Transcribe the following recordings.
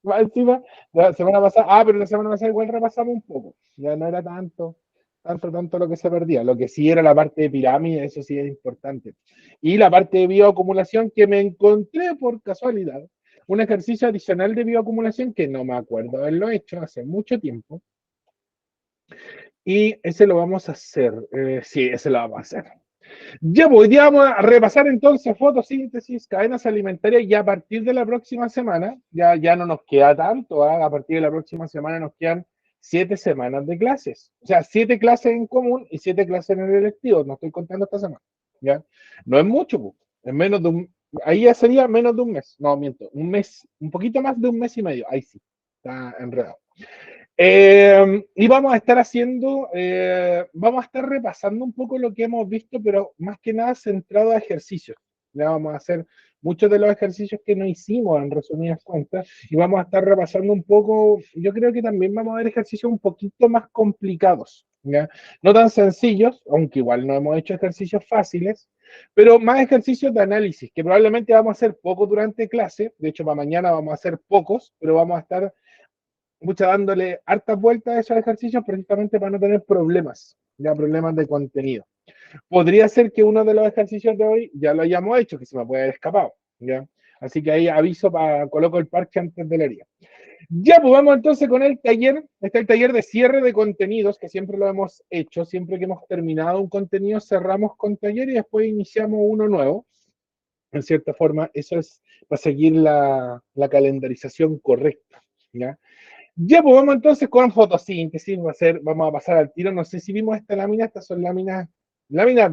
Más encima, la semana pasada, pero la semana pasada igual repasamos un poco. Ya no era tanto lo que se perdía. Lo que sí era la parte de pirámide, eso sí es importante. Y la parte de bioacumulación que me encontré por casualidad. Un ejercicio adicional de bioacumulación que no me acuerdo haberlo hecho hace mucho tiempo. Y ese lo vamos a hacer. Sí, ese lo vamos a hacer. Ya, pues, ya vamos a repasar entonces fotosíntesis, cadenas alimentarias y a partir de la próxima semana, ya no nos queda tanto, ¿ah? A partir de la próxima semana nos quedan 7 semanas de clases, o sea, 7 clases en común y 7 clases en el electivo, no estoy contando esta semana, ¿ya? No es mucho, pues, es menos de ahí ya sería menos de un mes, no, miento, un mes, un poquito más de un mes y medio, ahí sí, está enredado. Y vamos a estar vamos a estar repasando un poco lo que hemos visto, pero más que nada centrado a ejercicios. Ya vamos a hacer muchos de los ejercicios que no hicimos en resumidas cuentas y vamos a estar repasando un poco, yo creo que también vamos a ver ejercicios un poquito más complicados, ¿ya? No tan sencillos, aunque igual no hemos hecho ejercicios fáciles, pero más ejercicios de análisis, que probablemente vamos a hacer poco durante clase, de hecho para mañana vamos a hacer pocos, pero vamos a estar dándole hartas vueltas a esos ejercicios precisamente para no tener problemas, ya problemas de contenido. Podría ser que uno de los ejercicios de hoy ya lo hayamos hecho, que se me puede haber escapado, ¿ya? Así que ahí aviso coloco el parche antes de la herida. Ya, pues vamos entonces con el taller. Está el taller de cierre de contenidos, que siempre lo hemos hecho. Siempre que hemos terminado un contenido, cerramos con taller y después iniciamos uno nuevo. En cierta forma, eso es para seguir la calendarización correcta, ¿ya? Ya, pues vamos entonces con fotosíntesis, vamos a pasar al tiro. No sé si vimos esta lámina, estas son láminas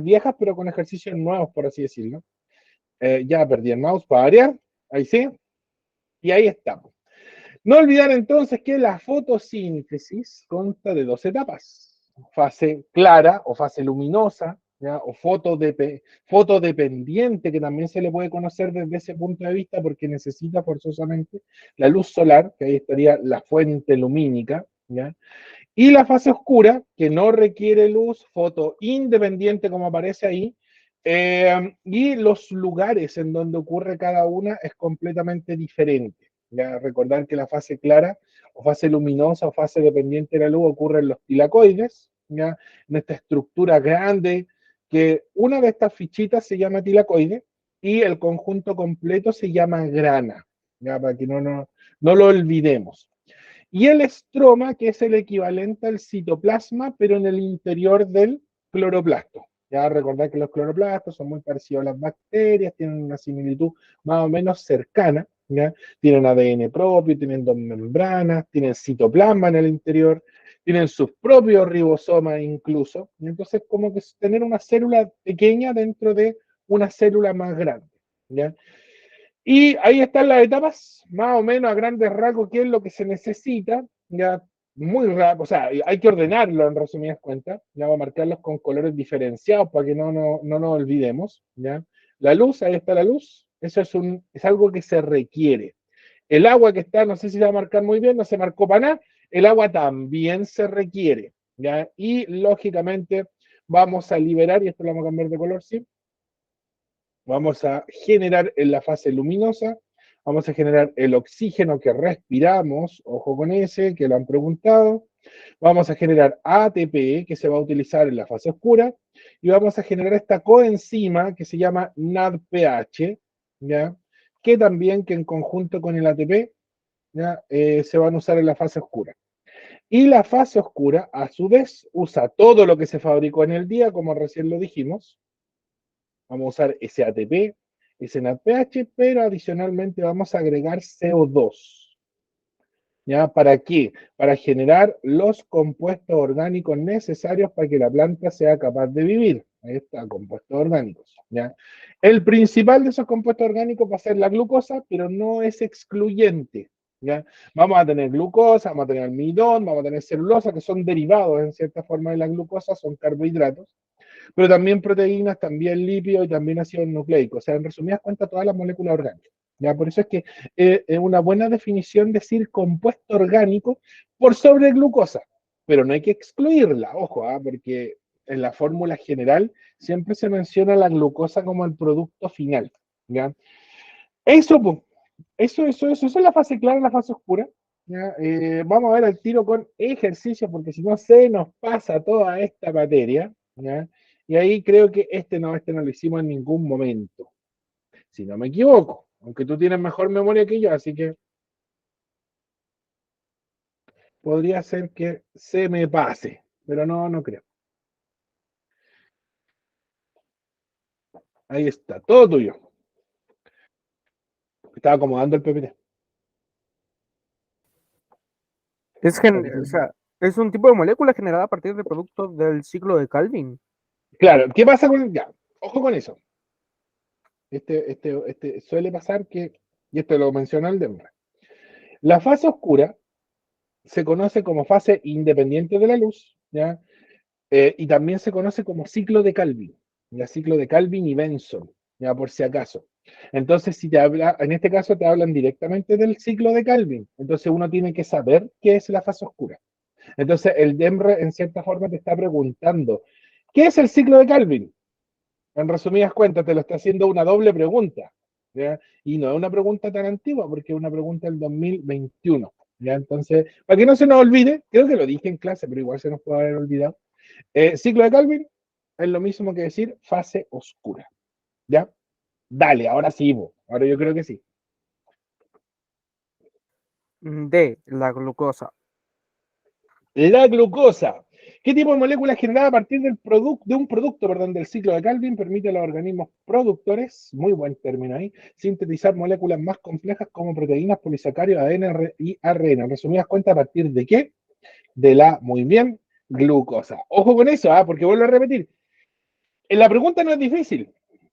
viejas, pero con ejercicios nuevos, por así decirlo. Ya perdí el mouse para variar, ahí sí, y ahí estamos. No olvidar entonces que la fotosíntesis consta de 2 etapas: fase clara o fase luminosa, ¿ya? O fotodependiente, que también se le puede conocer desde ese punto de vista porque necesita forzosamente la luz solar, que ahí estaría la fuente lumínica, ¿ya? Y la fase oscura, que no requiere luz, fotoindependiente como aparece ahí, y los lugares en donde ocurre cada una es completamente diferente. Ya recordar que la fase clara o fase luminosa o fase dependiente de la luz ocurre en los tilacoides, ya en esta estructura grande, que una de estas fichitas se llama tilacoide y el conjunto completo se llama grana, ya para que no lo olvidemos. Y el estroma, que es el equivalente al citoplasma, pero en el interior del cloroplasto. Ya recordad que los cloroplastos son muy parecidos a las bacterias, tienen una similitud más o menos cercana, ¿ya? Tienen ADN propio, tienen 2 membranas, tienen citoplasma en el interior, tienen sus propios ribosomas incluso, y entonces como que es tener una célula pequeña dentro de una célula más grande, ¿ya? Y ahí están las etapas, más o menos a grandes rasgos, qué es lo que se necesita, ya muy rápido, o sea, hay que ordenarlo en resumidas cuentas, ya voy a marcarlos con colores diferenciados para que no nos olvidemos, ya. La luz, ahí está la luz, eso es algo que se requiere. El agua que está, no sé si se va a marcar muy bien, no se marcó para nada, el agua también se requiere, ya. Y lógicamente vamos a liberar, y esto lo vamos a cambiar de color, sí, vamos a generar en la fase luminosa, vamos a generar el oxígeno que respiramos, ojo con ese, que lo han preguntado, vamos a generar ATP, que se va a utilizar en la fase oscura, y vamos a generar esta coenzima que se llama NADPH, ¿ya? Que también, que en conjunto con el ATP, ¿ya? Se van a usar en la fase oscura. Y la fase oscura, a su vez, usa todo lo que se fabricó en el día, como recién lo dijimos, vamos a usar ese ATP, ese NADPH, pero adicionalmente vamos a agregar CO2. ¿Ya? ¿Para qué? Para generar los compuestos orgánicos necesarios para que la planta sea capaz de vivir. Ahí está, compuestos orgánicos. ¿Ya? El principal de esos compuestos orgánicos va a ser la glucosa, pero no es excluyente. ¿Ya? Vamos a tener glucosa, vamos a tener almidón, vamos a tener celulosa, que son derivados en cierta forma de la glucosa, son carbohidratos, pero también proteínas, también lípidos y también ácidos nucleicos. O sea, en resumidas cuentas, todas las moléculas orgánicas. ¿Ya? Por eso es que es una buena definición decir compuesto orgánico por sobre glucosa, pero no hay que excluirla, ojo, porque en la fórmula general siempre se menciona la glucosa como el producto final. ¿Ya? Eso, pues, Eso es la fase clara, la fase oscura. ¿Ya? Vamos a ver al tiro con ejercicios, porque si no se nos pasa toda esta materia. ¿Ya? Y ahí creo que este no lo hicimos en ningún momento, si no me equivoco, aunque tú tienes mejor memoria que yo, así que podría ser que se me pase, pero no, no creo. Ahí está, todo tuyo. Estaba acomodando el PPT. O sea, es un tipo de molécula generada a partir de productos del ciclo de Calvin. Claro, ¿qué pasa con ya? Ojo con eso. Suele pasar que, y esto lo mencionó el Denver, la fase oscura se conoce como fase independiente de la luz, ¿ya? Y también se conoce como ciclo de Calvin, ¿ya? Ciclo de Calvin y Benson, ya por si acaso. Entonces, si te habla, en este caso te hablan directamente del ciclo de Calvin, entonces uno tiene que saber qué es la fase oscura. Entonces, el DEMRE en cierta forma te está preguntando, ¿qué es el ciclo de Calvin? En resumidas cuentas, te lo está haciendo una doble pregunta, ¿ya? Y no es una pregunta tan antigua, porque es una pregunta del 2021, ¿ya? Entonces, para que no se nos olvide, creo que lo dije en clase, pero igual se nos puede haber olvidado. Ciclo de Calvin es lo mismo que decir fase oscura, ¿ya? Dale, ahora sí, ahora yo creo que sí. D, la glucosa. La glucosa. ¿Qué tipo de molécula generada a partir de un producto, perdón, del ciclo de Calvin permite a los organismos productores, muy buen término ahí, sintetizar moléculas más complejas como proteínas, polisacáridos, ADN y ARN? En resumidas cuentas, ¿a partir de qué? De la, muy bien, glucosa. Ojo con eso, porque vuelvo a repetir, la pregunta no es difícil.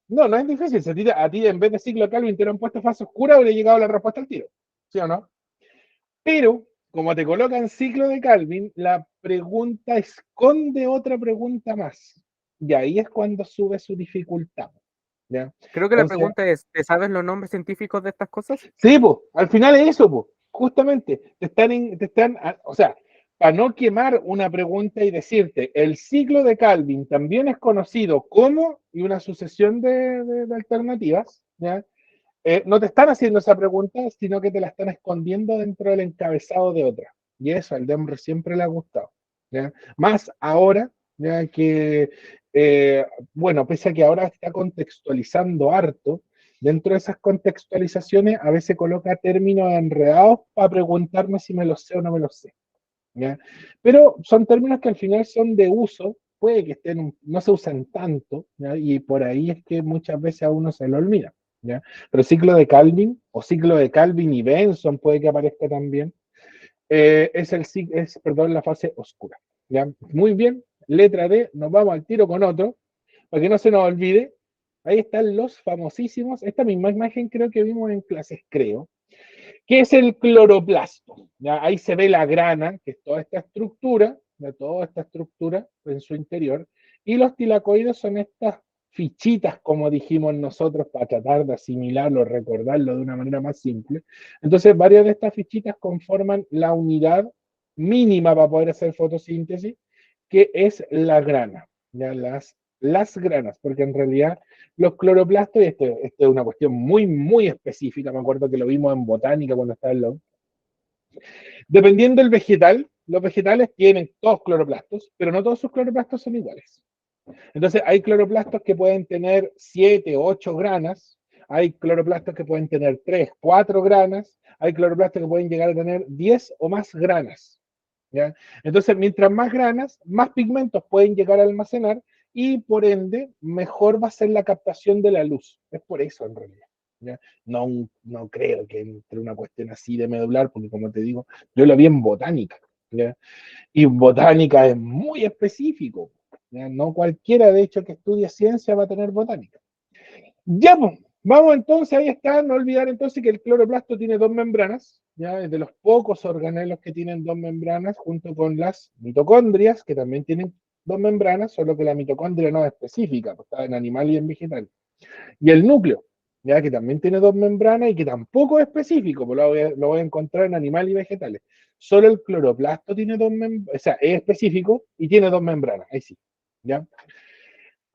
No, no es difícil. Si a ti en vez de ciclo de Calvin te lo han puesto fase oscura, habría llegado la respuesta al tiro. ¿Sí o no? Pero, como te colocan ciclo de Calvin, la pregunta esconde otra pregunta más. Y ahí es cuando sube su dificultad. ¿Ya? Creo que la Entonces, pregunta es, ¿te sabes los nombres científicos de estas cosas? sí, pues, al final es eso, pues, justamente, o sea, para no quemar una pregunta y decirte, el ciclo de Calvin también es conocido como, y una sucesión de alternativas, ¿ya? No te están haciendo esa pregunta, sino que te la están escondiendo dentro del encabezado de otra. Y eso al DEMR siempre le ha gustado. ¿Ya? Más ahora, ya que, bueno, pese a que ahora está contextualizando harto, dentro de esas contextualizaciones a veces coloca términos enredados para preguntarme si me los sé o no me los sé. ¿Ya? Pero son términos que al final son de uso, puede que no se usan tanto, ¿ya? Y por ahí es que muchas veces a uno se lo olvida. ¿Ya? Pero ciclo de Calvin o ciclo de Calvin y Benson puede que aparezca también, perdón, la fase oscura. ¿Ya? Muy bien, letra D, nos vamos al tiro con otro, para que no se nos olvide. Ahí están los famosísimos, esta misma imagen creo que vimos en clases, creo, ¿qué es el cloroplasto? ¿Ya? Ahí se ve la grana, que es toda esta estructura en su interior, y los tilacoides son estas fichitas, como dijimos nosotros, para tratar de asimilarlo, recordarlo de una manera más simple. Entonces, varias de estas fichitas conforman la unidad mínima para poder hacer fotosíntesis, que es la grana, ¿ya? Las granas, porque en realidad los cloroplastos, y esto es una cuestión muy, muy específica, me acuerdo que lo vimos en botánica cuando estaba en la U. Dependiendo del vegetal, los vegetales tienen todos cloroplastos, pero no todos sus cloroplastos son iguales. Entonces, hay cloroplastos que pueden tener 7, 8 granas, hay cloroplastos que pueden tener 3, 4 granas, hay cloroplastos que pueden llegar a tener 10 o más granas. ¿Ya? Entonces, mientras más granas, más pigmentos pueden llegar a almacenar y por ende, mejor va a ser la captación de la luz. Es por eso, en realidad. ¿Ya? No, no creo que entre una cuestión así de medular, porque como te digo, yo lo vi en botánica. ¿Ya? Y botánica es muy específico. ¿Ya? No cualquiera, de hecho, que estudie ciencia va a tener botánica. Ya, pues, vamos entonces, ahí está, no olvidar entonces que el cloroplasto tiene dos membranas, ya es de los pocos organelos que tienen dos membranas, junto con las mitocondrias, que también tienen dos membranas, solo que la mitocondria no es específica, pues está en animal y en vegetal. Y el núcleo, ya que también tiene dos membranas y que tampoco es específico, pues lo voy a encontrar en animal y vegetales. Solo el cloroplasto tiene dos membranas, o sea, es específico y tiene dos membranas, ahí sí, ¿ya?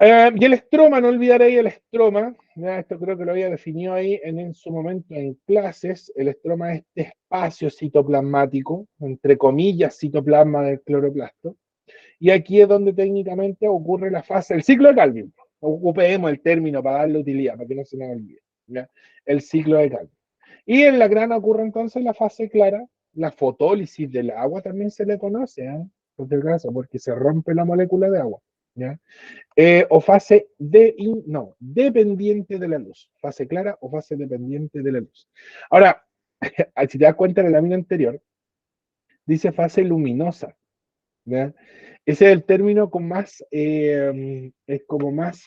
Y el estroma, no olvidaréis el estroma, ya esto creo que lo había definido ahí en su momento en clases. El estroma es este espacio citoplasmático, entre comillas, citoplasma del cloroplasto. Y aquí es donde técnicamente ocurre la fase, el ciclo de Calvin. Ocupemos el término para darle utilidad, para que no se nos olvide. ¿Ya? El ciclo de Calvin. Y en la grana ocurre entonces la fase clara, la fotólisis del agua también se le conoce, ¿eh? Por caso, porque se rompe la molécula de agua. ¿Ya? O fase no, dependiente de la luz. Fase clara o fase dependiente de la luz. Ahora, si te das cuenta en la lámina anterior, dice fase luminosa. ¿Ya? Ese es el término con más, es como más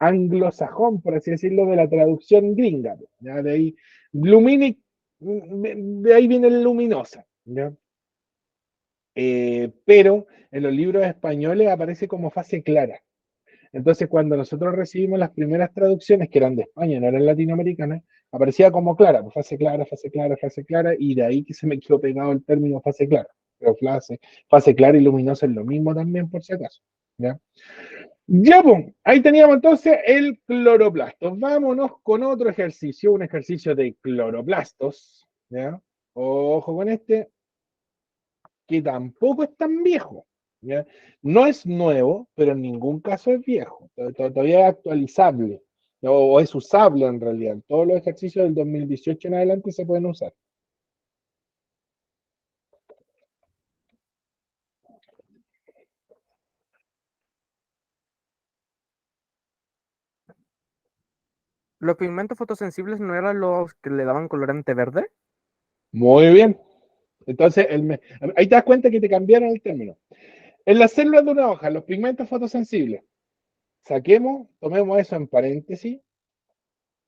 anglosajón, por así decirlo, de la traducción gringa. ¿Ya? De ahí, luminic, de ahí viene el luminosa. ¿Ya? Pero en los libros españoles aparece como fase clara. Entonces, cuando nosotros recibimos las primeras traducciones, que eran de España, no eran latinoamericanas, aparecía como clara, pues fase clara, fase clara, y de ahí que se me quedó pegado el término fase clara. Pero fase clara y luminosa es lo mismo también, por si acaso. ¿Ya? Ya, pues, ahí teníamos entonces el cloroplasto. Vámonos con otro ejercicio, un ejercicio de cloroplastos. ¿Ya? Ojo con este, que tampoco es tan viejo. ¿Ya? No es nuevo, pero en ningún caso es viejo. Todavía es actualizable o es usable en realidad. Todos los ejercicios del 2018 en adelante se pueden usar. ¿Los pigmentos fotosensibles no eran los que le daban colorante verde? Muy bien. Entonces, ahí te das cuenta que te cambiaron el término. En las células de una hoja, los pigmentos fotosensibles, tomemos eso en paréntesis,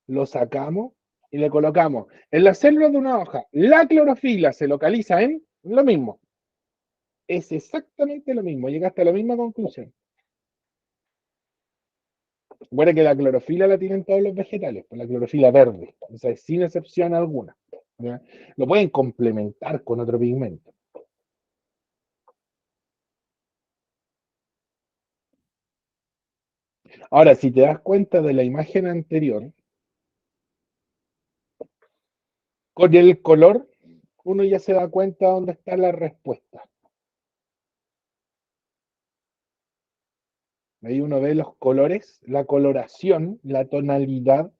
lo sacamos y le colocamos. En las células de una hoja, la clorofila se localiza en lo mismo. Es exactamente lo mismo, llegaste a la misma conclusión. Recuerda que la clorofila la tienen todos los vegetales, pues la clorofila verde, o sea, sin excepción alguna. ¿Ya? Lo pueden complementar con otro pigmento. Ahora, si te das cuenta de la imagen anterior, con el color, uno ya se da cuenta dónde está la respuesta. Ahí uno ve los colores, la coloración, la tonalidad,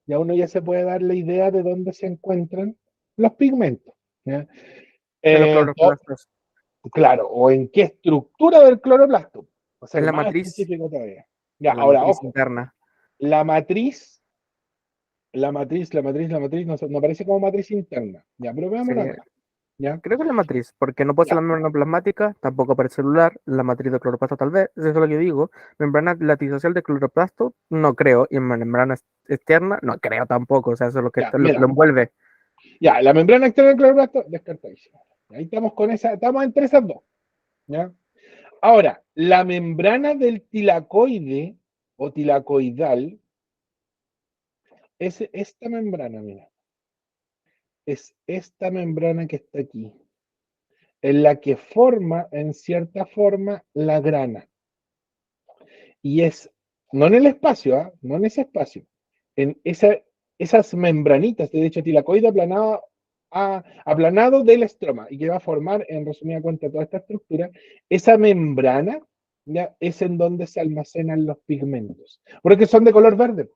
ya uno ya se puede dar la idea de dónde se encuentran los pigmentos. ¿Ya? De los Eh, cloroplastos. claro, o en qué estructura del cloroplasto. O sea, En la más matriz, específico todavía. Ya, en la ahora, matriz ojo, interna. la matriz, no aparece como matriz interna. Ya, pero Sí, veámoslo acá. ¿Ya? creo que es la matriz, porque no puede ser Ya, la membrana plasmática, tampoco para el celular, la matriz de cloroplasto tal vez, eso es lo que digo. Membrana latisocial de cloroplasto, no creo, y membrana externa, no creo tampoco, o sea, eso es ya, lo que mira. lo envuelve. Ya, la membrana externa del cloroplasto, descartadísima. Ahí estamos con esa, estamos entre esas dos. ¿Ya? Ahora, la membrana del tilacoide o tilacoidal es esta membrana, mira. Es esta membrana que está aquí, en la que forma, en cierta forma, la grana. Y es, no en el espacio, ¿eh? No en ese espacio, en esas membranitas, de hecho, tilacoide aplanado del estroma, y que va a formar, en resumida cuenta, toda esta estructura, esa membrana, ¿ya? Es en donde se almacenan los pigmentos, porque son de color verde.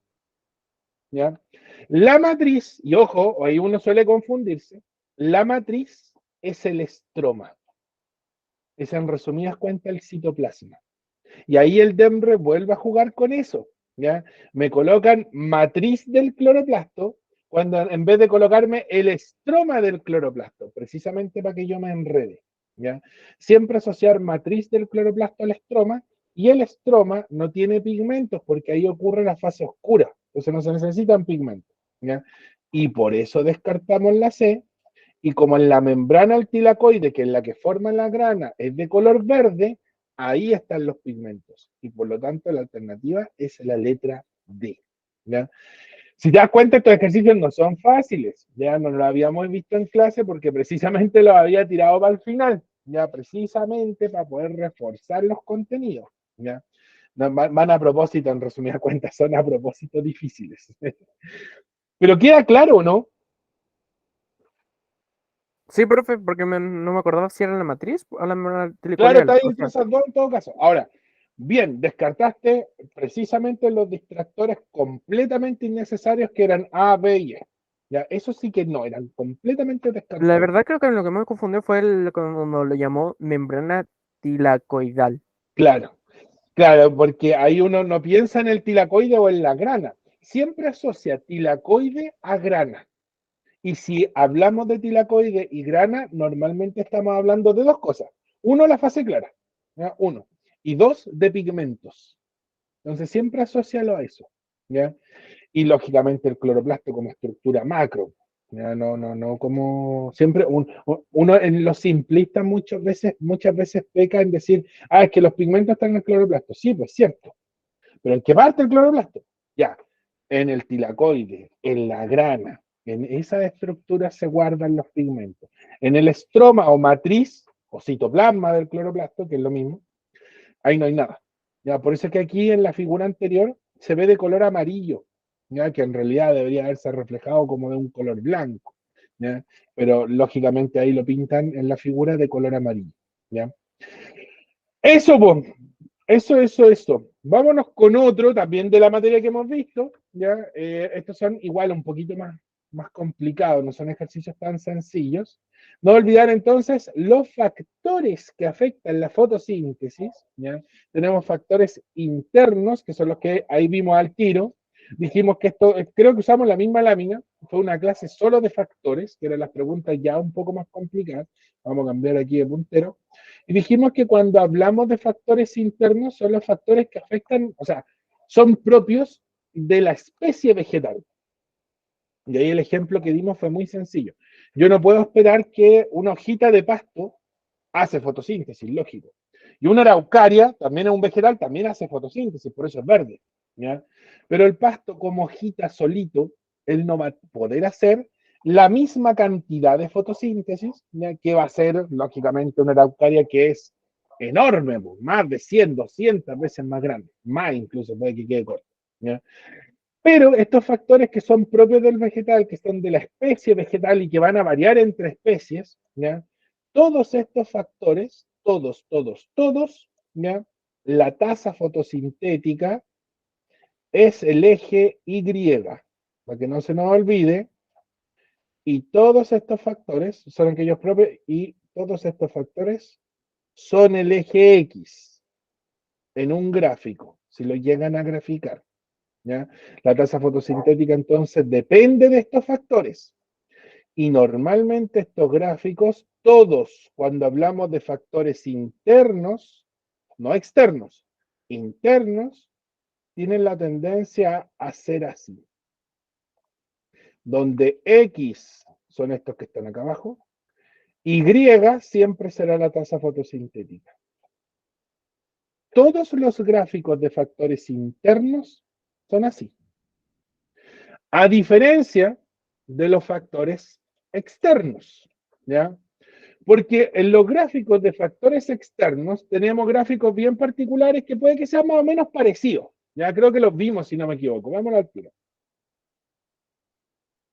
¿Ya? La matriz, y ojo, ahí uno suele confundirse, la matriz es el estroma, es en resumidas cuentas el citoplasma. Y ahí el DEMRE vuelve a jugar con eso. ¿Ya? Me colocan matriz del cloroplasto cuando en vez de colocarme el estroma del cloroplasto, precisamente para que yo me enrede. ¿Ya? Siempre asociar matriz del cloroplasto al estroma, y el estroma no tiene pigmentos porque ahí ocurre la fase oscura, entonces no se necesitan pigmentos. ¿Ya? Y por eso descartamos la C, y como en la membrana altilacoide, que es la que forma la grana, es de color verde, ahí están los pigmentos. Y por lo tanto, la alternativa es la letra D. ¿Ya? Si te das cuenta, estos ejercicios no son fáciles. Ya no lo habíamos visto en clase porque precisamente los había tirado para el final. Ya precisamente para poder reforzar los contenidos. ¿Ya? No, van a propósito, en resumidas cuentas, son a propósito difíciles. Pero queda claro, ¿no? Sí, profe, porque no me acordaba si era la matriz o la Claro, tilicoidal. está ahí O entre sea, esas dos en todo caso. Ahora, bien, descartaste precisamente los distractores completamente innecesarios que eran A, B y E. Ya, eso sí que no, eran completamente la descartables. verdad creo que lo que me confundió fue cuando lo llamó membrana tilacoidal. Claro, claro, porque ahí uno no piensa en el tilacoide o en la grana. Siempre asocia tilacoide a grana. Y si hablamos de tilacoide y grana, normalmente estamos hablando de dos cosas. Uno, la fase clara. ¿Ya? Uno. Y dos, de pigmentos. Entonces siempre asocialo a eso. ¿Ya? Y lógicamente el cloroplasto como estructura macro. ¿Ya? No como siempre uno en los simplistas muchas veces peca en decir, es que los pigmentos están en el cloroplasto. Sí, pues cierto. Pero ¿en qué parte el cloroplasto? Ya, en el tilacoide, en la grana, en esa estructura se guardan los pigmentos. En el estroma o matriz o citoplasma del cloroplasto, que es lo mismo, ahí no hay nada. Ya, por eso es que aquí en la figura anterior se ve de color amarillo, ya, que en realidad debería haberse reflejado como de un color blanco. ¿Ya? Pero lógicamente ahí lo pintan en la figura de color amarillo. ¿Ya? Eso, pues, eso. Vámonos con otro también de la materia que hemos visto. ¿Ya? Estos son igual un poquito más complicados, no son ejercicios tan sencillos. No olvidar entonces los factores que afectan la fotosíntesis. ¿Ya? Tenemos factores internos, que son los que ahí vimos al tiro. Dijimos que esto, creo que usamos la misma lámina, fue una clase solo de factores, que eran las preguntas ya un poco más complicadas. Vamos a cambiar aquí de puntero. Y dijimos que cuando hablamos de factores internos son los factores que afectan, o sea, son propios de la especie vegetal. Y ahí el ejemplo que dimos fue muy sencillo. Yo no puedo esperar que una hojita de pasto hace fotosíntesis, lógico. Y una araucaria, también es un vegetal, también hace fotosíntesis, por eso es verde. ¿Ya? Pero el pasto como hojita solito, él no va a poder hacer la misma cantidad de fotosíntesis, ¿ya? Que va a ser, lógicamente, una araucaria que es enorme, más de 100, 200 veces más grande, más incluso puede que quede corto. ¿Ya? Pero estos factores que son propios del vegetal, que son de la especie vegetal y que van a variar entre especies, ¿ya? Todos estos factores, todos, ¿ya? La tasa fotosintética es el eje Y, para que no se nos olvide, y todos estos factores son aquellos propios, y todos estos factores son el eje X en un gráfico, si lo llegan a graficar. ¿Ya? La tasa fotosintética entonces depende de estos factores. Y normalmente estos gráficos, todos, cuando hablamos de factores internos, no externos, internos, tienen la tendencia a ser así. Donde X son estos que están acá abajo, Y siempre será la tasa fotosintética. Todos los gráficos de factores internos son así. A diferencia de los factores externos, ¿ya? Porque en los gráficos de factores externos tenemos gráficos bien particulares que puede que sean más o menos parecidos. Ya creo que los vimos, si no me equivoco. Vamos al tiro.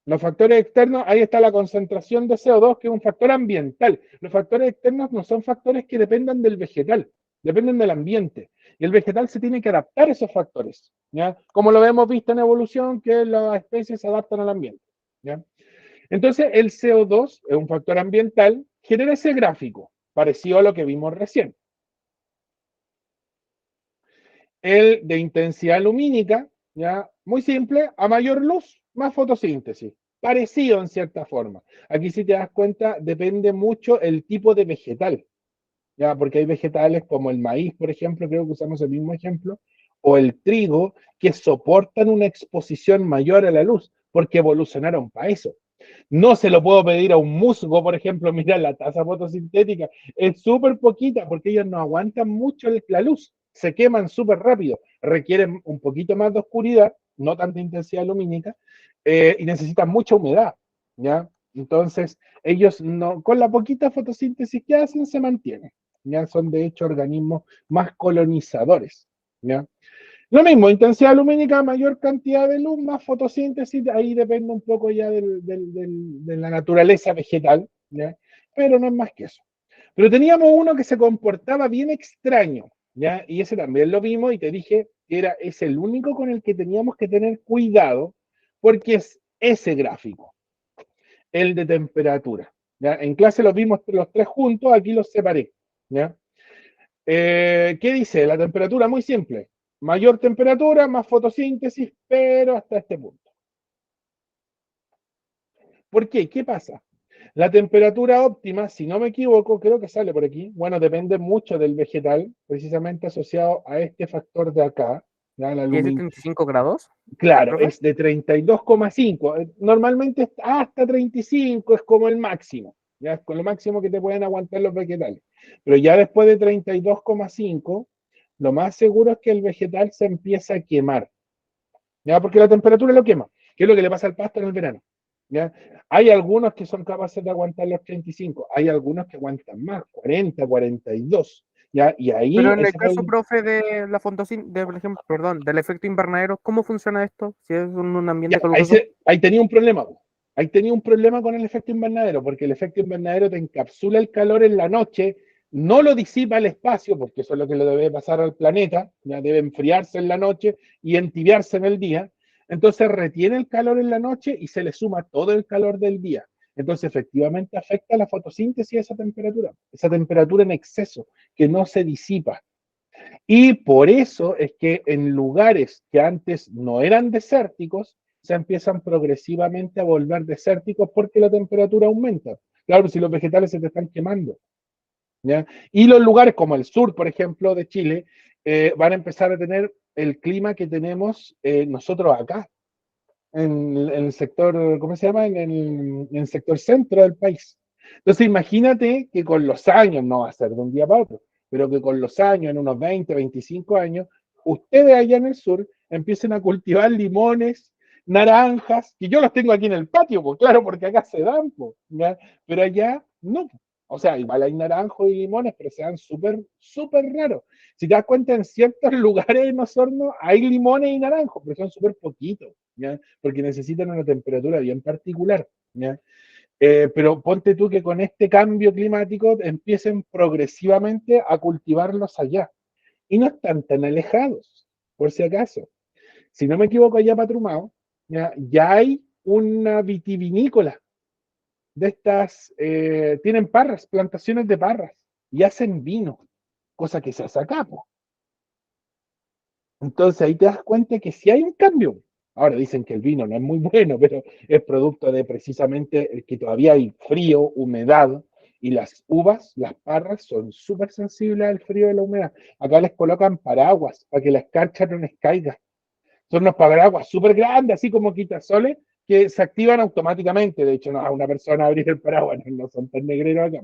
Los factores externos, ahí está la concentración de CO2, que es un factor ambiental. Los factores externos no son factores que dependan del vegetal, dependen del ambiente. Y el vegetal se tiene que adaptar a esos factores, ¿ya? Como lo hemos visto en evolución, que las especies se adaptan al ambiente, ¿ya? Entonces, el CO2 es un factor ambiental, genera ese gráfico, parecido a lo que vimos recién. El de intensidad lumínica, ¿ya? Muy simple, a mayor luz, más fotosíntesis. Parecido en cierta forma. Aquí si te das cuenta, depende mucho el tipo de vegetal, ¿ya? Porque hay vegetales como el maíz, por ejemplo, creo que usamos el mismo ejemplo, o el trigo, que soportan una exposición mayor a la luz, porque evolucionaron para eso. No se lo puedo pedir a un musgo, por ejemplo, mira la tasa fotosintética, es súper poquita porque ellos no aguantan mucho la luz, se queman súper rápido, requieren un poquito más de oscuridad, no tanta intensidad lumínica, y necesitan mucha humedad, ¿ya? Entonces, ellos no, con la poquita fotosíntesis que hacen, se mantienen, ¿ya? Son de hecho organismos más colonizadores, ¿ya? Lo mismo, intensidad lumínica, mayor cantidad de luz, más fotosíntesis, ahí depende un poco ya de la naturaleza vegetal, ¿ya? Pero no es más que eso. Pero teníamos uno que se comportaba bien extraño, ¿ya? Y ese también lo vimos y te dije que es el único con el que teníamos que tener cuidado, porque es ese gráfico, el de temperatura, ¿ya? En clase los vimos los tres juntos, aquí los separé, ¿ya? ¿Qué dice? La temperatura, muy simple. Mayor temperatura, más fotosíntesis, pero hasta este punto. ¿Por qué? ¿Qué pasa? La temperatura óptima, si no me equivoco, creo que sale por aquí. Bueno, depende mucho del vegetal, precisamente asociado a este factor de acá. ¿Ya? La ¿Y es 75 grados, Claro, profe? es de 32,5. Normalmente hasta 35 es como el máximo. Ya es con lo máximo que te pueden aguantar los vegetales. Pero ya después de 32,5, lo más seguro es que el vegetal se empieza a quemar. ¿Ya? Porque la temperatura lo quema, que es lo que le pasa al pasto en el verano. ¿Ya? Hay algunos que son capaces de aguantar los 35, hay algunos que aguantan más, 40, 42. ¿Ya? Y ahí, Pero en el ese fue caso, profe, de la fotosíntesis, por ejemplo, perdón, del efecto invernadero, ¿cómo funciona esto? Si es un Ya, ambiente ahí, caluroso. ahí tenía un problema. Ahí tenía un problema con el efecto invernadero, porque el efecto invernadero te encapsula el calor en la noche, no lo disipa el espacio, porque eso es lo que le debe pasar al planeta, ya debe enfriarse en la noche y entibiarse en el día. Entonces retiene el calor en la noche y se le suma todo el calor del día. Entonces efectivamente afecta la fotosíntesis a esa temperatura en exceso, que no se disipa. Y por eso es que en lugares que antes no eran desérticos, se empiezan progresivamente a volver desérticos porque la temperatura aumenta. Claro, si los vegetales se te están quemando. ¿Ya? Y los lugares como el sur, por ejemplo, de Chile, van a empezar a tener el clima que tenemos nosotros acá, en el sector, ¿cómo se llama? En el sector centro del país. Entonces, imagínate que con los años, no va a ser de un día para otro, pero que con los años, en unos 20, 25 años, ustedes allá en el sur empiecen a cultivar limones, naranjas, que yo los tengo aquí en el patio, pues claro, porque acá se dan, pues, ¿ya? Pero allá no. O sea, igual hay naranjos y limones, pero se dan súper, súper raros. Si te das cuenta, en ciertos lugares en Osorno hay limones y naranjos, pero son súper poquitos, ¿ya? Porque necesitan una temperatura bien particular, ¿ya? Pero ponte tú que con este cambio climático empiecen progresivamente a cultivarlos allá. Y no están tan alejados, por si acaso. Si no me equivoco, allá Patrumao, ya hay una vitivinícola de estas, tienen parras, plantaciones de parras, y hacen vino, cosa que se hace acá, po. Entonces ahí te das cuenta que sí hay un cambio. Ahora dicen que el vino no es muy bueno, pero es producto de precisamente el que todavía hay frío, humedad, y las uvas, las parras, son súper sensibles al frío y la humedad. Acá les colocan paraguas para que la escarcha no les caiga. Son unos paraguas súper grandes, así como quitasoles, que se activan automáticamente. De hecho, no a una persona abrir el paraguas, no son tan negreros acá.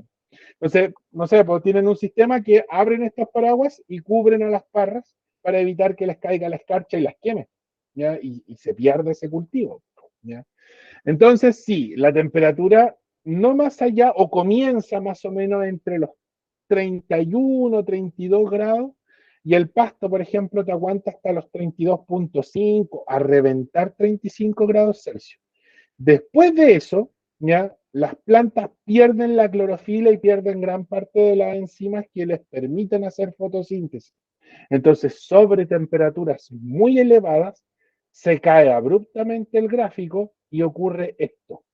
Entonces, no sé, pues tienen un sistema que abren estos paraguas y cubren a las parras para evitar que les caiga la escarcha y las queme, ¿ya? Y se pierde ese cultivo, ¿ya? Entonces, sí, la temperatura no más allá o comienza más o menos entre los 31, 32 grados y el pasto, por ejemplo, te aguanta hasta los 32,5 a reventar 35 grados Celsius. Después de eso, ¿ya? Las plantas pierden la clorofila y pierden gran parte de las enzimas que les permiten hacer fotosíntesis. Entonces, sobre temperaturas muy elevadas, se cae abruptamente el gráfico y ocurre esto,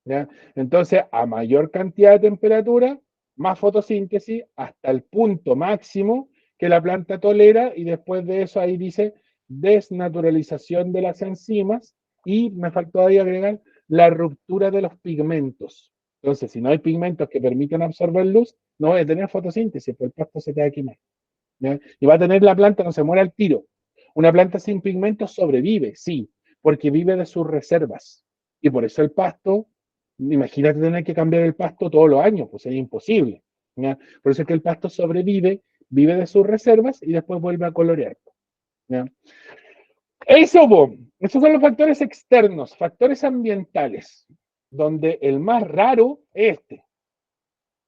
¿ya? Entonces, a mayor cantidad de temperatura, más fotosíntesis hasta el punto máximo que la planta tolera y después de eso ahí dice desnaturalización de las enzimas y me faltó ahí agregar la ruptura de los pigmentos. Entonces, si no hay pigmentos que permitan absorber luz, no va a tener fotosíntesis, pues el pasto se te va a quemar, ¿ya? Y va a tener la planta, no se muere al tiro. Una planta sin pigmentos sobrevive, sí, porque vive de sus reservas. Y por eso el pasto, imagínate tener que cambiar el pasto todos los años, pues es imposible, ¿ya? Por eso es que el pasto sobrevive, vive de sus reservas y después vuelve a colorear, ¿ya? Eso, esos son los factores externos, factores ambientales, donde el más raro es este,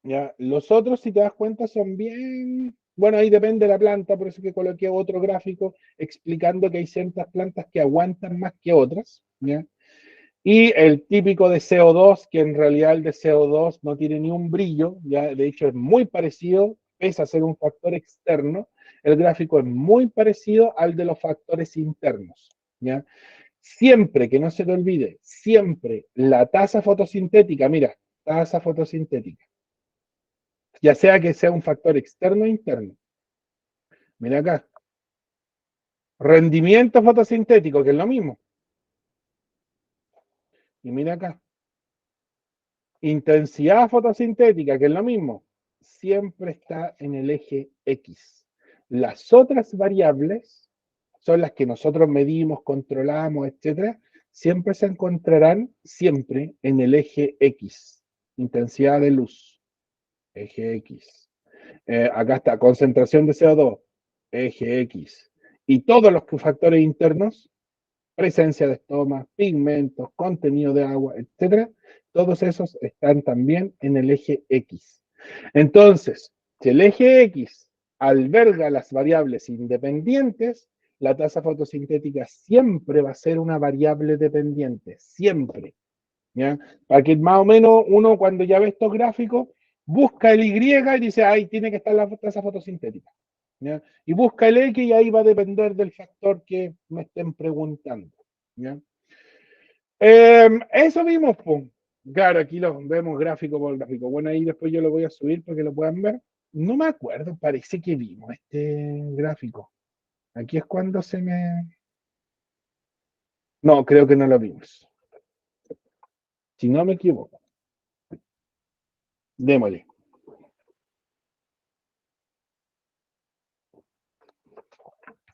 ¿ya? Los otros, si te das cuenta, son bien Bueno, ahí depende de la planta, por eso que coloqué otro gráfico explicando que hay ciertas plantas que aguantan más que otras, ¿ya? Y el típico de CO2, que en realidad el de CO2 no tiene ni un brillo, ¿ya? De hecho es muy parecido, pese a ser un factor externo, el gráfico es muy parecido al de los factores internos, ¿ya? Siempre, que no se te olvide, siempre la tasa fotosintética, mira, tasa fotosintética, ya sea que sea un factor externo o interno. Mira acá, rendimiento fotosintético, que es lo mismo. Y mira acá, intensidad fotosintética, que es lo mismo. Siempre está en el eje X. Las otras variables son las que nosotros medimos, controlamos, etcétera, siempre se encontrarán siempre en el eje X. Intensidad de luz, eje X. Acá está, concentración de CO2, eje X. Y todos los factores internos, presencia de estomas, pigmentos, contenido de agua, etcétera, todos esos están también en el eje X. Entonces, si el eje X alberga las variables independientes, la tasa fotosintética siempre va a ser una variable dependiente, siempre. ¿Ya? Para que más o menos uno cuando ya ve estos gráficos, busca el Y y dice, ahí tiene que estar la tasa fotosintética. ¿Ya? Y busca el X y ahí va a depender del factor que me estén preguntando. ¿Ya? Eso vimos, pues. Claro, aquí lo vemos gráfico por gráfico. Bueno, ahí después yo lo voy a subir para que lo puedan ver. No me acuerdo, parece que vimos este gráfico. Aquí es cuando se me... No, creo que no lo vimos. Si no me equivoco. Démosle.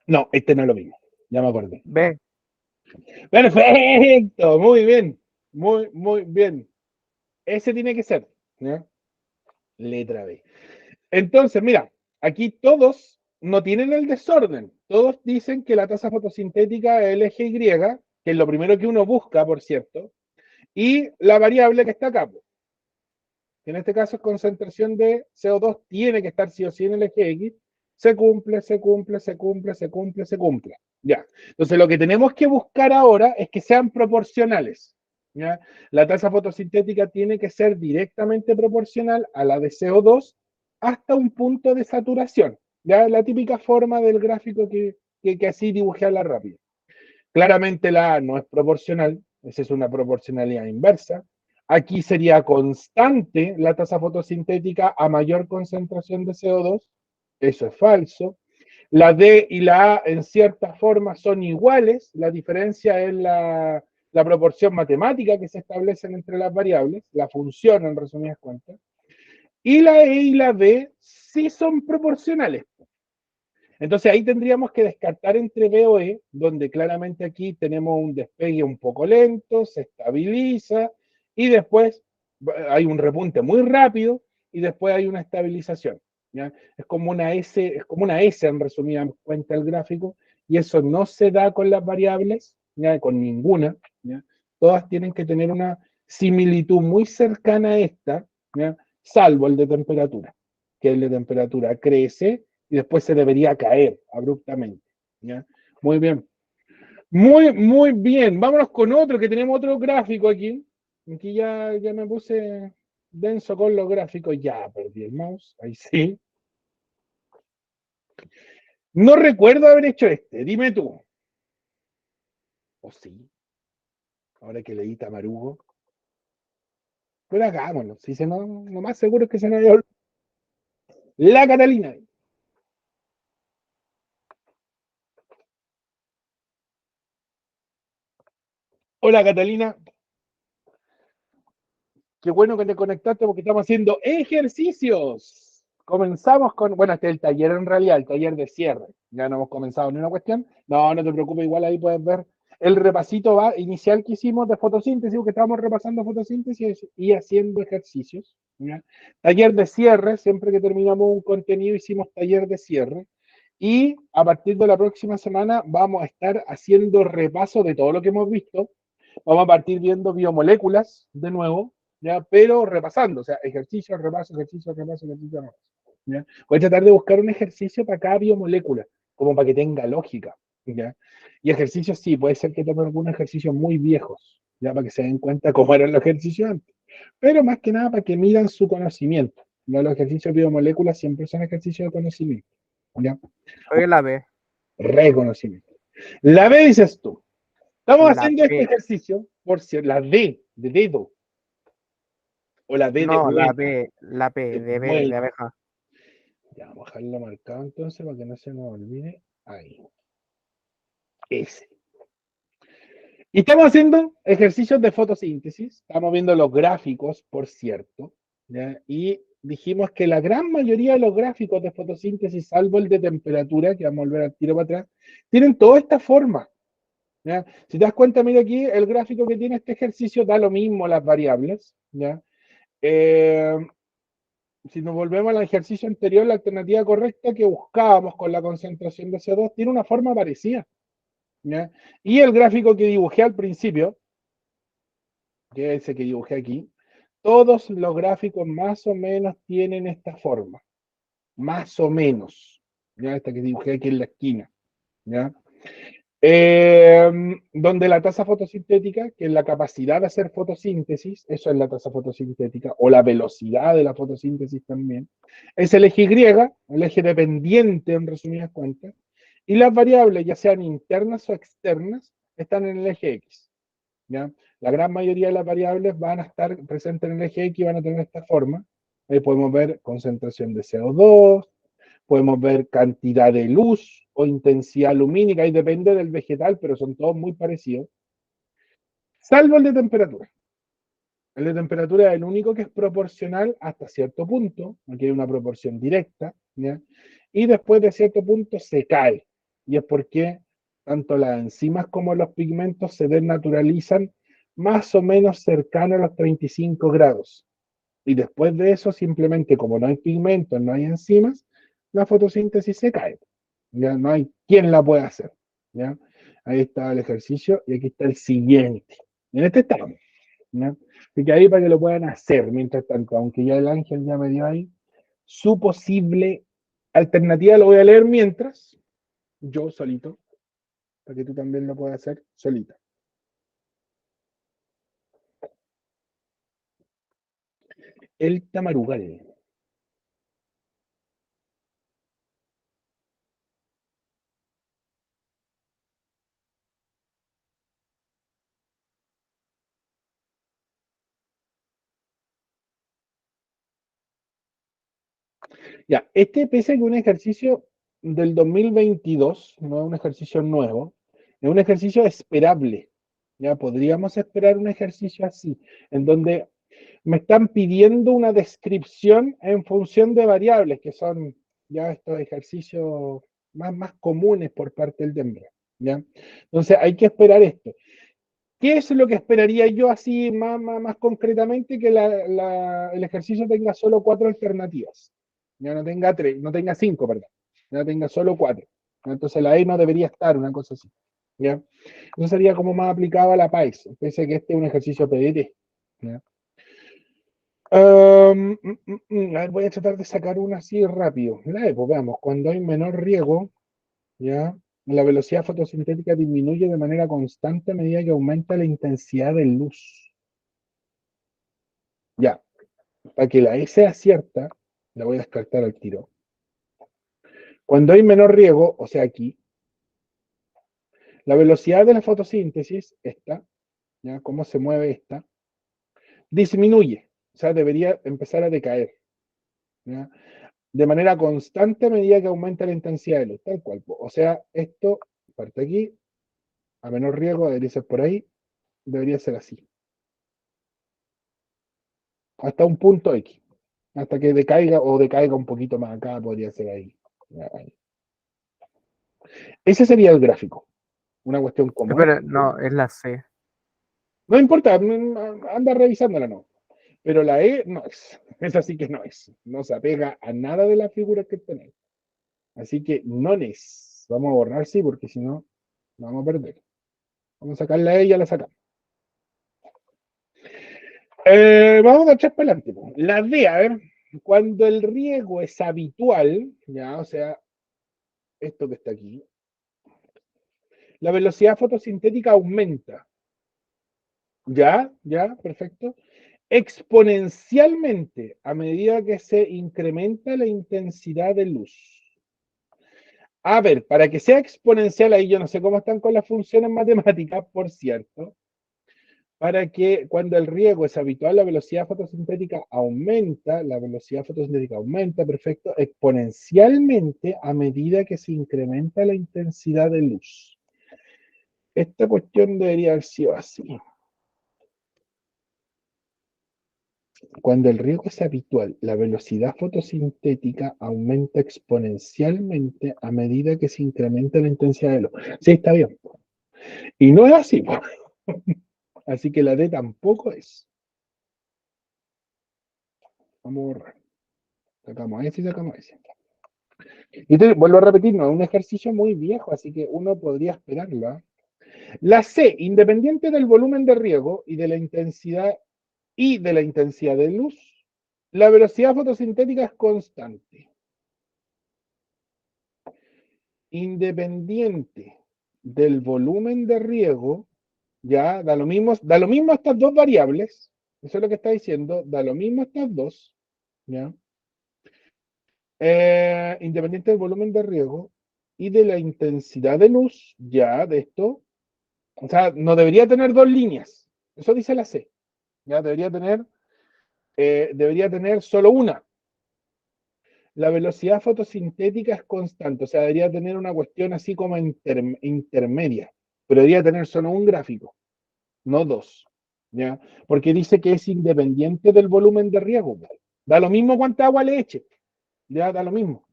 No, este no lo vimos. Ya me acordé. Ve, Perfecto, muy bien. Muy bien. Ese tiene que ser. ¿Ya? Letra B. Entonces, mira, aquí todos no tienen el desorden. Todos dicen que la tasa fotosintética es el eje Y, que es lo primero que uno busca, por cierto, y la variable que está acá, que en este caso es concentración de CO2, tiene que estar sí o sí en el eje X, se cumple, se cumple, se cumple, se cumple, se cumple. Ya. Entonces, lo que tenemos que buscar ahora es que sean proporcionales. ¿Ya? La tasa fotosintética tiene que ser directamente proporcional a la de CO2 hasta un punto de saturación. ¿Ya? La típica forma del gráfico que así dibujé a la rápida. Claramente la A no es proporcional, esa es una proporcionalidad inversa. Aquí sería constante la tasa fotosintética a mayor concentración de CO2, eso es falso. La D y la A en cierta forma son iguales, la diferencia es la proporción matemática que se establecen entre las variables, la función en resumidas cuentas. Y la E y la D sí son proporcionales. Entonces ahí tendríamos que descartar entre B o E, donde claramente aquí tenemos un despegue un poco lento, se estabiliza y después hay un repunte muy rápido y después hay una estabilización. ¿Ya? Es como una S en resumida cuenta el gráfico y eso no se da con las variables, ¿ya? Con ninguna. ¿Ya? Todas tienen que tener una similitud muy cercana a esta, ¿ya? Salvo el de temperatura, que el de temperatura crece y después se debería caer abruptamente. ¿Ya? Muy bien. Muy bien. Vámonos con otro, que tenemos otro gráfico aquí. Aquí ya me puse denso con los gráficos. Ya perdí el mouse. Ahí sí. No recuerdo haber hecho este. Dime tú. ¿O sí? Ahora que leí Tamarugo. Pero hagámoslo. Si se no, lo más seguro es que se nos haya olvidado. La Catalina. Hola Catalina. Qué bueno que te conectaste porque estamos haciendo ejercicios. Comenzamos con, bueno, este es el taller en realidad, el taller de cierre. Ya no hemos comenzado ni una cuestión. No, no te preocupes, igual ahí puedes ver el repasito inicial que hicimos de fotosíntesis, porque estábamos repasando fotosíntesis y haciendo ejercicios. ¿Ya? Taller de cierre, siempre que terminamos un contenido hicimos taller de cierre. Y a partir de la próxima semana vamos a estar haciendo repaso de todo lo que hemos visto. Vamos a partir viendo biomoléculas de nuevo, ¿ya? Pero repasando, o sea, ejercicio, repaso, ejercicio, repaso, ejercicio, repaso. ¿ya? Voy a tratar de buscar un ejercicio para cada biomolécula, como para que tenga lógica, ¿ya? Y ejercicios sí, puede ser que tomen algunos ejercicios muy viejos, ya para que se den cuenta cómo eran los ejercicios antes, pero más que nada para que midan su conocimiento. ¿Ya? Los ejercicios de biomoléculas siempre son ejercicios de conocimiento, ¿ya? Oye, la B. Reconocimiento. La B dices tú. Estamos La haciendo este B. ejercicio, por si la D de dedo, o la B de No, la bueno, B. La de B, de bueno. abeja. Ya, vamos a dejarlo marcado entonces para que no se nos olvide. Ahí. Ese. Y estamos haciendo ejercicios de fotosíntesis. Estamos viendo los gráficos, por cierto. ¿Ya? Y dijimos que la gran mayoría de los gráficos de fotosíntesis, salvo el de temperatura, que vamos a volver al tiro para atrás, tienen toda esta forma. ¿Ya? Si te das cuenta, mira aquí, el gráfico que tiene este ejercicio da lo mismo las variables. ¿Ya? Eh, si nos volvemos al ejercicio anterior, la alternativa correcta que buscábamos con la concentración de CO2 tiene una forma parecida. ¿Ya? Y el gráfico que dibujé al principio, que es ese que dibujé aquí, todos los gráficos más o menos tienen esta forma. Más o menos. ¿Ya? Esta que dibujé aquí en la esquina. ¿Ya? Donde la tasa fotosintética, que es la capacidad de hacer fotosíntesis, eso es la tasa fotosintética, o la velocidad de la fotosíntesis también, es el eje Y, el eje dependiente en resumidas cuentas, y las variables, ya sean internas o externas, están en el eje X. ¿Ya? La gran mayoría de las variables van a estar presentes en el eje X y van a tener esta forma. Ahí podemos ver concentración de CO2, podemos ver cantidad de luz o intensidad lumínica, y depende del vegetal, pero son todos muy parecidos, salvo el de temperatura. El de temperatura es el único que es proporcional hasta cierto punto, aquí hay una proporción directa, ¿ya? Y después de cierto punto se cae, y es porque tanto las enzimas como los pigmentos se desnaturalizan más o menos cercano a los 35 grados. Y después de eso, simplemente como no hay pigmentos, no hay enzimas, la fotosíntesis se cae. Ya no hay quien la pueda hacer. ¿Ya? Ahí está el ejercicio y aquí está el siguiente. En este estamos. ¿Ya? Así que ahí para que lo puedan hacer, mientras tanto, aunque ya el ángel ya me dio ahí, su posible alternativa lo voy a leer mientras, yo solito, para que tú también lo puedas hacer solita. El tamarugal. Ya, este pese a que un ejercicio del 2022, no es un ejercicio nuevo, es un ejercicio esperable. Ya podríamos esperar un ejercicio así, en donde me están pidiendo una descripción en función de variables, que son ya estos ejercicios más comunes por parte del DEMRA. ¿Ya? Entonces hay que esperar esto. ¿Qué es lo que esperaría yo así más concretamente? Que el ejercicio tenga solo 4 alternativas. Ya no tenga 3, no tenga 5, perdón. Ya tenga solo 4. Entonces la E no debería estar, una cosa así. ¿Ya? Eso sería como más aplicado a la PAIS, pese a que este es un ejercicio PDT. ¿Ya? A ver, voy a tratar de sacar una así rápido. La E, pues veamos, cuando hay menor riego, ¿ya? La velocidad fotosintética disminuye de manera constante a medida que aumenta la intensidad de luz. Ya, para que la E sea cierta, la voy a descartar al tiro. Cuando hay menor riego, o sea aquí, la velocidad de la fotosíntesis, esta, ¿ya? Cómo se mueve esta, disminuye, o sea, debería empezar a decaer, ¿ya? De manera constante a medida que aumenta la intensidad de luz, tal cual. O sea, esto parte aquí, a menor riego, debería ser por ahí, debería ser así. Hasta un punto X. Hasta que decaiga o decaiga un poquito más acá, podría ser ahí. Ahí. Ese sería el gráfico. Una cuestión como esta. Pero no, es la C. No importa, anda revisándola, no. Pero la E no es. Esa sí que no es. No se apega a nada de las figuras que tenéis. Así que no es. Vamos a borrar, sí, porque si no, vamos a perder. Vamos a sacar la E y ya la sacamos. Vamos a echar para adelante. La D, a ver. Cuando el riego es habitual, ya, o sea, esto que está aquí, la velocidad fotosintética aumenta. ¿Ya? ¿Ya? Perfecto. Exponencialmente a medida que se incrementa la intensidad de luz. A ver, para que sea exponencial, ahí yo no sé cómo están con las funciones matemáticas, por cierto, para que cuando el riego es habitual, la velocidad fotosintética aumenta, perfecto, exponencialmente a medida que se incrementa la intensidad de luz. Esta cuestión debería haber sido así. Cuando el riego es habitual, la velocidad fotosintética aumenta exponencialmente a medida que se incrementa la intensidad de luz. Sí, está bien. Y no es así. Así que la D tampoco es. Vamos a borrar. Sacamos ese y sacamos ese. Y te vuelvo a repetir, no es un ejercicio muy viejo, así que uno podría esperarlo. ¿Eh? La C, independiente del volumen de riego y de la intensidad de luz, la velocidad fotosintética es constante. Independiente del volumen de riego, ya da lo mismo estas dos variables, eso es lo que está diciendo, da lo mismo estas dos, ya. Independiente del volumen de riego y de la intensidad de luz, ya de esto, o sea, no debería tener dos líneas, eso dice la C, ya debería tener solo una. La velocidad fotosintética es constante, o sea, debería tener una cuestión así como intermedia, pero debería tener solo un gráfico, no dos, ¿ya? Porque dice que es independiente del volumen de riego. Da lo mismo cuánta agua le eche, ya da lo mismo.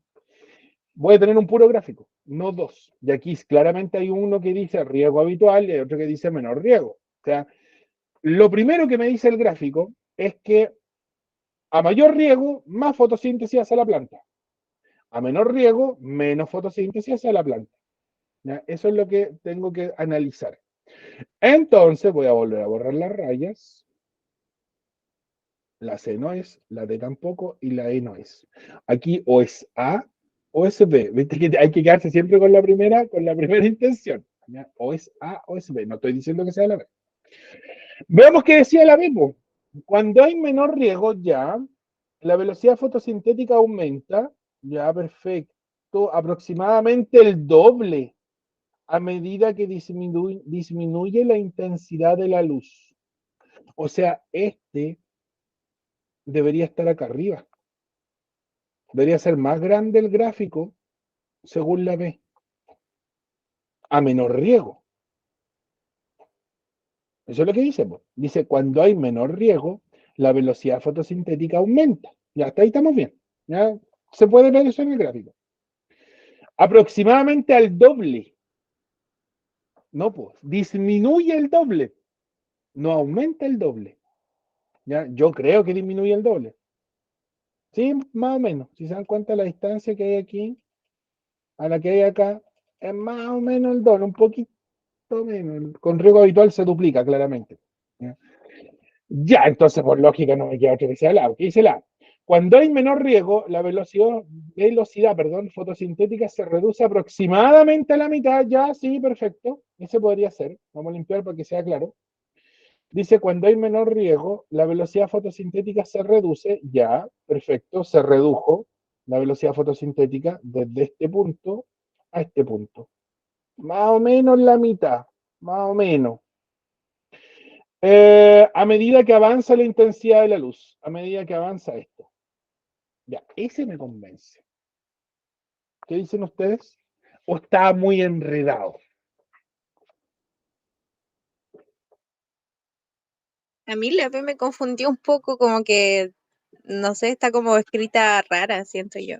Voy a tener un puro gráfico, no dos. Y aquí claramente hay uno que dice riego habitual y hay otro que dice menor riego. O sea, lo primero que me dice el gráfico es que a mayor riego, más fotosíntesis hace la planta. A menor riego, menos fotosíntesis hace la planta. ¿Ya? Eso es lo que tengo que analizar. Entonces voy a volver a borrar las rayas. La C no es, la D tampoco y la E no es. Aquí o es A o es B. Viste que hay que quedarse siempre con la primera intención. ¿Ya? O es A o es B. No estoy diciendo que sea la B. Veamos qué decía la B. Cuando hay menor riego, ya la velocidad fotosintética aumenta. Ya, perfecto. Aproximadamente el doble a medida que disminuye la intensidad de la luz. O sea, este debería estar acá arriba. Debería ser más grande el gráfico, según la B, a menor riego. Eso es lo que dice. Pues. Dice, cuando hay menor riego, la velocidad fotosintética aumenta. Ya, hasta ahí estamos bien. Ya se puede ver eso en el gráfico. Aproximadamente al doble. No, pues, disminuye el doble. No aumenta el doble. ¿Ya? Yo creo que disminuye el doble. Sí, más o menos. Si se dan cuenta la distancia que hay aquí a la que hay acá, es más o menos el doble, un poquito menos. Con riego habitual se duplica claramente. ¿Ya? Ya, entonces por lógica no me queda otro que sea la. ¿Qué dice la? Cuando hay menor riego, la velocidad, fotosintética se reduce aproximadamente a la mitad. Ya, sí, perfecto. Ese podría ser. Vamos a limpiar para que sea claro. Dice, cuando hay menor riego, la velocidad fotosintética se reduce, ya, perfecto, se redujo la velocidad fotosintética desde este punto a este punto. Más o menos la mitad, más o menos. A medida que avanza la intensidad de la luz, a medida que avanza esto. Ya, ese me convence. ¿Qué dicen ustedes? ¿O está muy enredado? A mí la B me confundió un poco, como que, no sé, está como escrita rara, siento yo.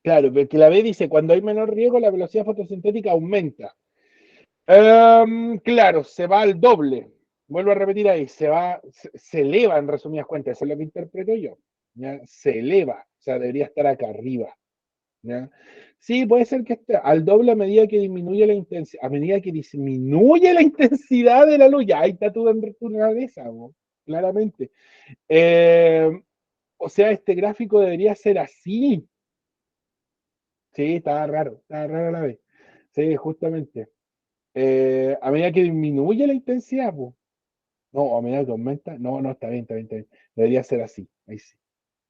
Claro, porque la B dice, cuando hay menor riego, la velocidad fotosintética aumenta. Claro, se va al doble. Vuelvo a repetir ahí, se eleva en resumidas cuentas, eso es lo que interpreto yo. ¿Ya? Se eleva, o sea, debería estar acá arriba. ¿Ya? Sí, puede ser que esté al doble a medida que disminuye la intensidad, a medida que disminuye la intensidad de la luz. Ya, ahí está tu naturaleza, claramente. O sea, este gráfico debería ser así. Sí, estaba raro a la vez. Sí, justamente. A medida que disminuye la intensidad, pues. No, a medida que aumenta. No, no, está bien, está bien, está bien. Debería ser así. Ahí sí.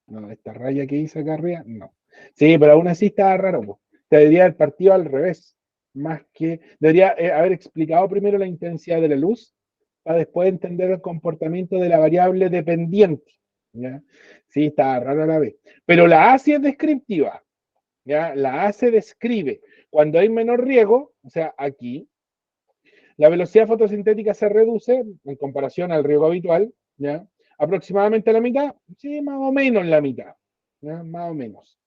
No, esta raya que hice acá arriba, no. Sí, pero aún así estaba raro, pues. Debería haber partido al revés. Más que. Debería haber explicado primero la intensidad de la luz para después entender el comportamiento de la variable dependiente. ¿Ya? Sí, estaba raro a la vez. Pero la A sí es descriptiva. ¿Ya? La A se describe. Cuando hay menor riego, o sea, aquí, la velocidad fotosintética se reduce en comparación al riego habitual, ¿ya? Aproximadamente a la mitad, sí, más o menos la mitad, ¿ya? Más o menos.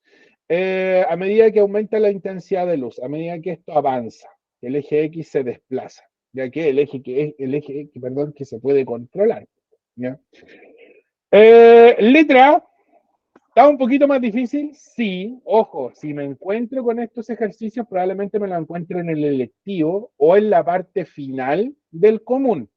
A medida que aumenta la intensidad de luz, a medida que esto avanza, el eje X se desplaza, ya que el eje X, perdón, que se puede controlar, ¿ya? Letra A. ¿Está un poquito más difícil? Sí. Ojo, si me encuentro con estos ejercicios, probablemente me lo encuentre en el electivo o en la parte final del común.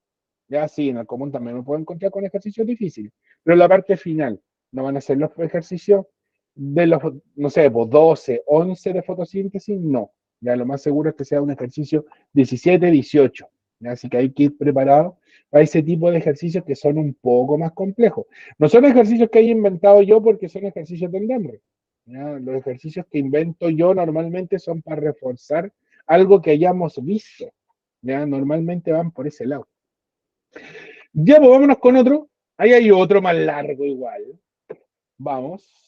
Ya sí, en el común también me puedo encontrar con ejercicios difíciles, pero en la parte final no van a ser los ejercicios de los, no sé, pues 12, 11 de fotosíntesis, no. Ya lo más seguro es que sea un ejercicio 17, 18. ¿Ya? Así que hay que ir preparado para ese tipo de ejercicios que son un poco más complejos. No son ejercicios que haya inventado yo porque son ejercicios del DEMRE. ¿Ya? Los ejercicios que invento yo normalmente son para reforzar algo que hayamos visto. ¿Ya? Normalmente van por ese lado. Ya, pues vámonos con otro. Ahí hay otro más largo igual. Vamos.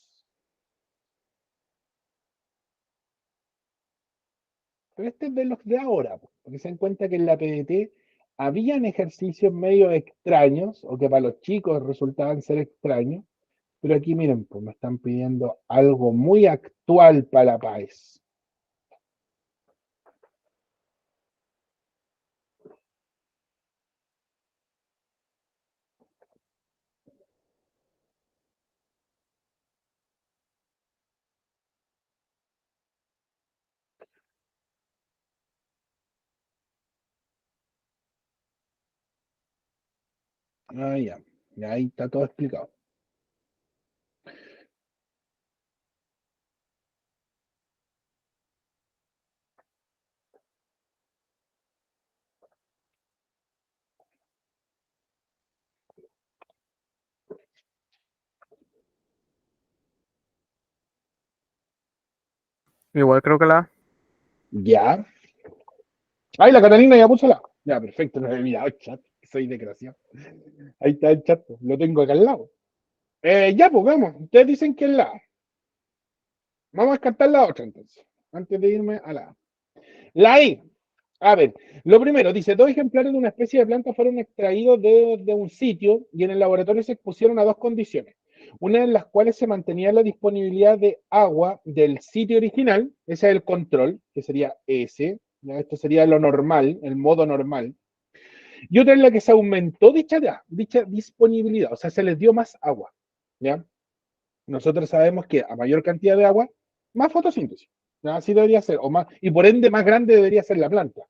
Pero este es de los de ahora, pues, porque se dan cuenta que en la PDT habían ejercicios medio extraños, o que para los chicos resultaban ser extraños, pero aquí miren, pues me están pidiendo algo muy actual para la PAES. Ah, ya. Ya ahí está todo explicado. Igual creo que la A. Ya. Ay, la Catalina ya puso la. Ya, perfecto, no he mirado el chat. Soy desgraciado. Ahí está el chat, pues, lo tengo acá al lado. Ya, pues vamos. Ustedes dicen que es la A. Vamos a descartar la otra entonces, antes de irme a la A. La I. A ver, lo primero, dice, dos ejemplares de una especie de planta fueron extraídos de un sitio y en el laboratorio se expusieron a dos condiciones. Una en las cuales se mantenía la disponibilidad de agua del sitio original, ese es el control, que sería ese, ¿ya? Esto sería lo normal, el modo normal. Y otra en la que se aumentó dicha disponibilidad, o sea, se les dio más agua. ¿Ya? Nosotros sabemos que a mayor cantidad de agua, más fotosíntesis. ¿Ya? Así debería ser, o más, y por ende más grande debería ser la planta,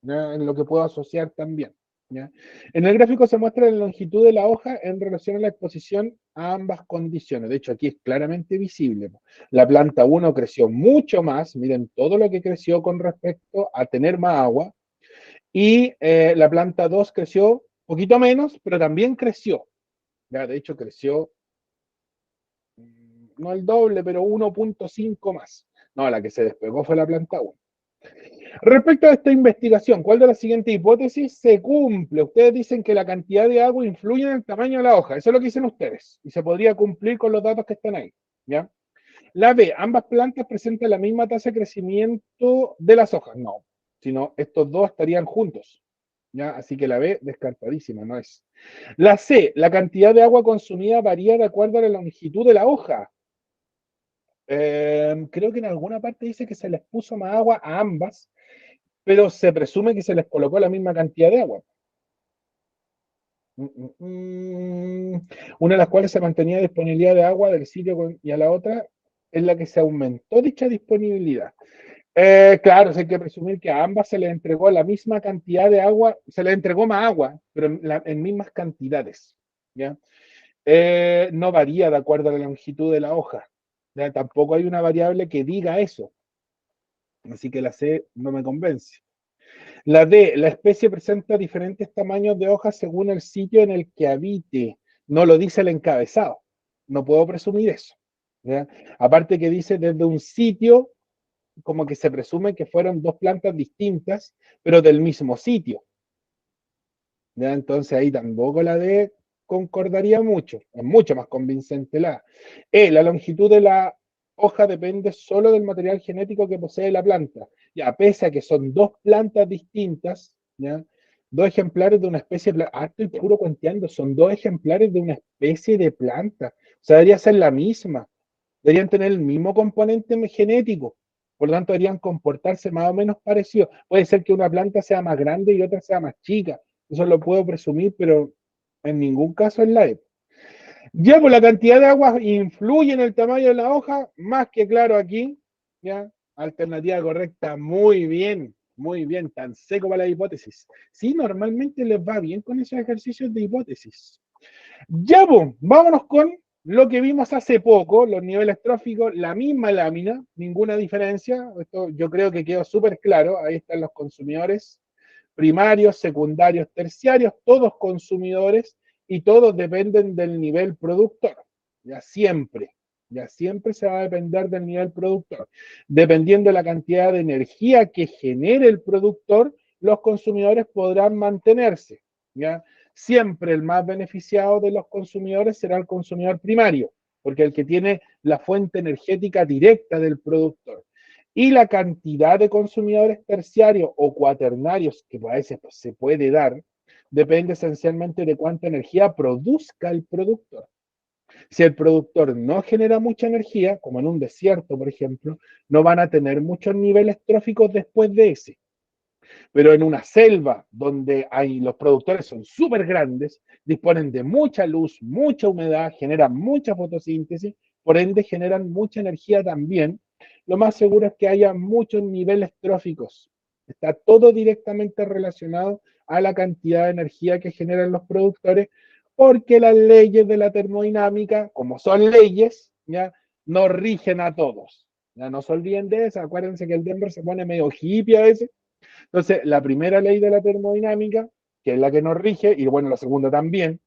¿ya? En lo que puedo asociar también. ¿Ya? En el gráfico se muestra la longitud de la hoja en relación a la exposición a ambas condiciones. De hecho, aquí es claramente visible. La planta 1 creció mucho más, miren todo lo que creció con respecto a tener más agua, y la planta 2 creció poquito menos, pero también creció. ¿Ya? De hecho, creció no el doble, pero 1.5 más. No, la que se despegó fue la planta 1. Respecto a esta investigación, ¿cuál de las siguientes hipótesis se cumple? Ustedes dicen que la cantidad de agua influye en el tamaño de la hoja. Eso es lo que dicen ustedes. Y se podría cumplir con los datos que están ahí. ¿Ya? La B, ambas plantas presentan la misma tasa de crecimiento de las hojas. No, sino estos dos estarían juntos. ¿Ya? Así que la B, descartadísima, no es. La C, la cantidad de agua consumida varía de acuerdo a la longitud de la hoja. Creo que en alguna parte dice que se les puso más agua a ambas, pero se presume que se les colocó la misma cantidad de agua. Una de las cuales se mantenía disponibilidad de agua del sitio y a la otra es la que se aumentó dicha disponibilidad. Claro, hay que presumir que a ambas se les entregó la misma cantidad de agua, se les entregó más agua, pero en mismas cantidades. ¿Ya? No varía de acuerdo a la longitud de la hoja. ¿Ya? Tampoco hay una variable que diga eso. Así que la C no me convence. La D, la especie presenta diferentes tamaños de hojas según el sitio en el que habite. No lo dice el encabezado. No puedo presumir eso. ¿Ya? Aparte que dice desde un sitio, como que se presume que fueron dos plantas distintas, pero del mismo sitio. ¿Ya? Entonces ahí tampoco la D concordaría mucho. Es mucho más convincente la A. La longitud de la hoja depende solo del material genético que posee la planta. Ya, pese a que son dos plantas distintas, ¿ya? Dos ejemplares de una especie de planta. Ah, estoy puro cuenteando, son dos ejemplares de una especie de planta. O sea, debería ser la misma. Deberían tener el mismo componente genético. Por lo tanto, deberían comportarse más o menos parecidos. Puede ser que una planta sea más grande y otra sea más chica. Eso lo puedo presumir, pero en ningún caso es la E. Ya, pues la cantidad de agua influye en el tamaño de la hoja, más que claro aquí. ¿Ya? Alternativa correcta, muy bien, tan seco para la hipótesis. Sí, normalmente les va bien con esos ejercicios de hipótesis. Ya, pues, vámonos con lo que vimos hace poco, los niveles tróficos, la misma lámina, ninguna diferencia. Esto yo creo que quedó súper claro. Ahí están los consumidores primarios, secundarios, terciarios, todos consumidores y todos dependen del nivel productor. Ya siempre se va a depender del nivel productor. Dependiendo de la cantidad de energía que genere el productor, los consumidores podrán mantenerse. ¿Ya? Siempre el más beneficiado de los consumidores será el consumidor primario, porque el que tiene la fuente energética directa del productor. Y la cantidad de consumidores terciarios o cuaternarios que a veces pues, se puede dar depende esencialmente de cuánta energía produzca el productor. Si el productor no genera mucha energía, como en un desierto, por ejemplo, no van a tener muchos niveles tróficos después de ese. Pero en una selva donde los productores son súper grandes, disponen de mucha luz, mucha humedad, generan mucha fotosíntesis, por ende generan mucha energía también, lo más seguro es que haya muchos niveles tróficos. Está todo directamente relacionado a la cantidad de energía que generan los productores, porque las leyes de la termodinámica, como son leyes, ya no rigen a todos. Ya no se olviden de eso, acuérdense que el Denver se pone medio hippie a veces. Entonces, la primera ley de la termodinámica, que es la que nos rige, y bueno, la segunda también,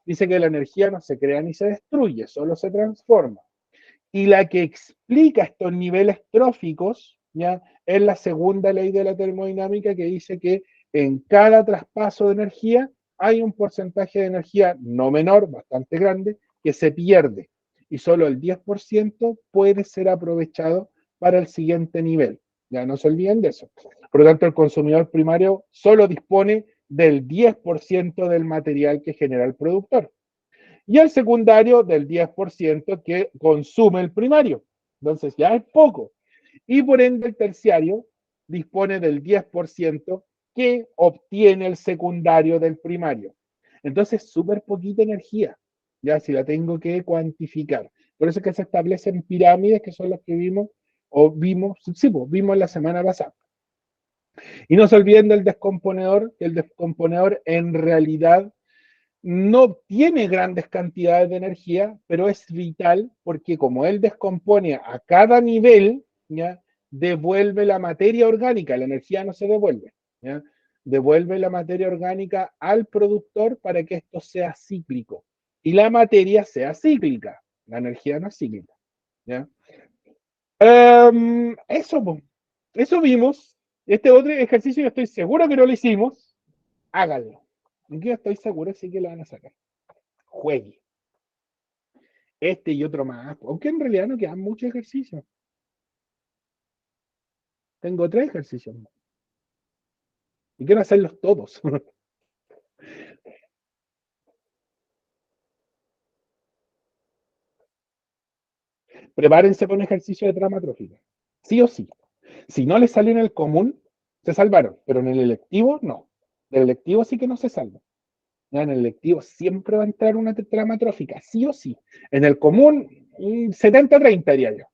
dice que la energía no se crea ni se destruye, solo se transforma. Y la que explica estos niveles tróficos, ¿ya? Es la segunda ley de la termodinámica que dice que en cada traspaso de energía hay un porcentaje de energía no menor, bastante grande, que se pierde. Y solo el 10% puede ser aprovechado para el siguiente nivel. Ya no se olviden de eso. Por lo tanto, el consumidor primario solo dispone del 10% del material que genera el productor. Y el secundario del 10% que consume el primario. Entonces ya es poco. Y por ende el terciario dispone del 10% que obtiene el secundario del primario. Entonces, súper poquita energía, ya si la tengo que cuantificar. Por eso es que se establecen pirámides que son las que vimos, o vimos, sí, pues, vimos la semana pasada. Y no se olviden del descomponedor, que el descomponedor en realidad no tiene grandes cantidades de energía, pero es vital porque como él descompone a cada nivel, ¿ya? Devuelve la materia orgánica, la energía no se devuelve, ¿ya? Devuelve la materia orgánica al productor para que esto sea cíclico y la materia sea cíclica, la energía no es cíclica. ¿Ya? Eso, eso vimos. Este otro ejercicio yo estoy seguro que no lo hicimos. Háganlo. Yo estoy seguro sí que lo van a sacar. Juegue. Este y otro más. Aunque en realidad no quedan muchos ejercicios. Tengo 3 ejercicios más. Y quiero hacerlos todos. Prepárense para un ejercicio de trama trófica. Sí o sí. Si no les salió en el común, se salvaron. Pero en el electivo, no. Del electivo sí que no se salva. Ya en el electivo siempre va a entrar una trama trófica. Sí o sí. En el común, 70-30 diría yo.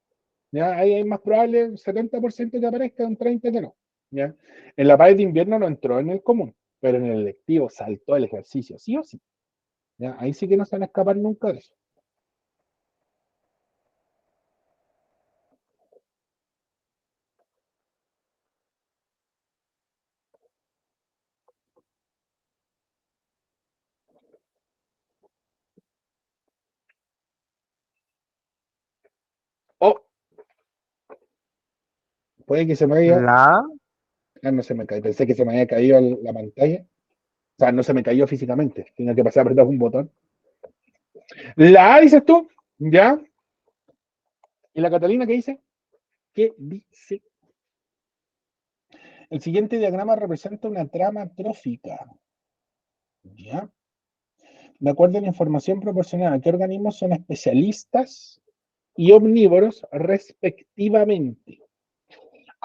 ¿Ya? Ahí es más probable un 70% que aparezca, un 30% que no. ¿Ya? En la pared de invierno no entró en el común, pero en el electivo saltó el ejercicio, sí o sí. ¿ya? Ahí sí que no se van a escapar nunca de eso. Oh, puede que se me haya... La Ah, no se me cae. Pensé que se me había caído la pantalla. O sea, no se me cayó físicamente. Tenía que pasar a apretar un botón. La A dices tú, ¿ya? ¿Y la Catalina qué dice? ¿Qué dice? El siguiente diagrama representa una trama trófica. ¿Ya? De acuerdo a la información proporcionada, ¿qué organismos son especialistas y omnívoros respectivamente?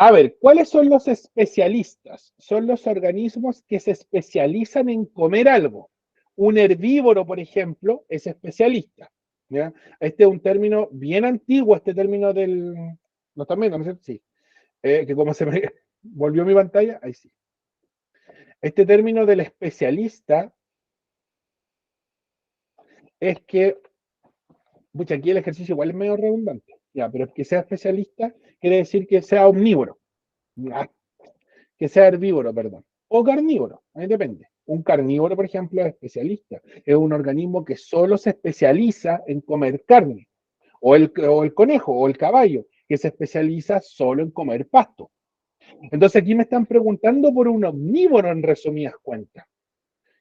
A ver, ¿cuáles son los especialistas? Son los organismos que se especializan en comer algo. Un herbívoro, por ejemplo, es especialista. ¿Ya? Este es un término bien antiguo, este término del... ¿No están viendo? ¿No es cierto? Sí. Que como se me volvió mi pantalla, ahí sí. Este término del especialista es que, pucha, aquí el ejercicio igual es medio redundante, ya, pero que sea especialista quiere decir que sea omnívoro, ya, que sea herbívoro, perdón, o carnívoro, ahí depende. Un carnívoro, por ejemplo, es especialista, es un organismo que solo se especializa en comer carne, o el conejo, o el caballo, que se especializa solo en comer pasto. Entonces aquí me están preguntando por un omnívoro en resumidas cuentas,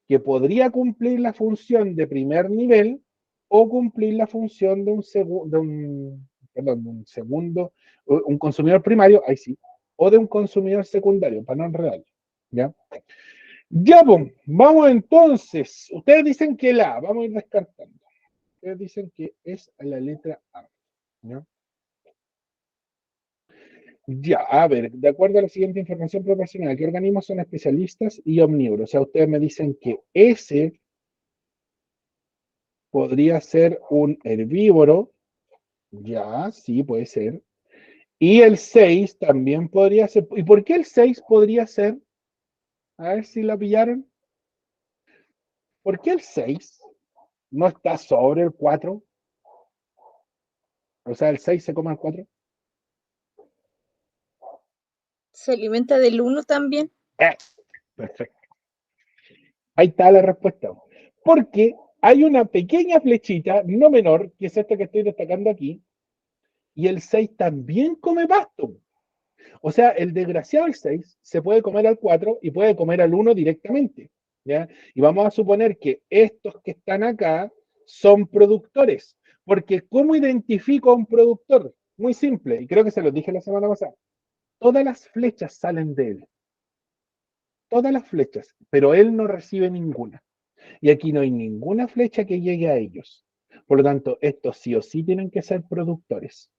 que podría cumplir la función de primer nivel o cumplir la función de un, perdón, de un segundo, un consumidor primario, ahí sí, o de un consumidor secundario, para no enredar. ¿Ya? Ya, pues, vamos entonces. Ustedes dicen que la A, vamos a ir descartando. Ustedes dicen que es la letra A. ¿Ya? Ya, a ver, de acuerdo a la siguiente información proporcionada, ¿qué organismos son especialistas y omnívoros? O sea, ustedes me dicen que S podría ser un herbívoro, ya, sí, puede ser. Y el 6 también podría ser. ¿Y por qué el 6 podría ser? A ver si la pillaron. ¿Por qué el 6 no está sobre el 4? O sea, el 6 se come al 4. Se alimenta del uno también. Perfecto. Ahí está la respuesta. Porque hay una pequeña flechita, no menor, que es esta que estoy destacando aquí, y el 6 también come pasto. O sea, el desgraciado del 6 se puede comer al 4 y puede comer al 1 directamente. ¿Ya? Y vamos a suponer que estos que están acá son productores. Porque ¿cómo identifico a un productor? Muy simple, y creo que se los dije la semana pasada. Todas las flechas salen de él. Todas las flechas, pero él no recibe ninguna. Y aquí no hay ninguna flecha que llegue a ellos. Por lo tanto, estos sí o sí tienen que ser productores.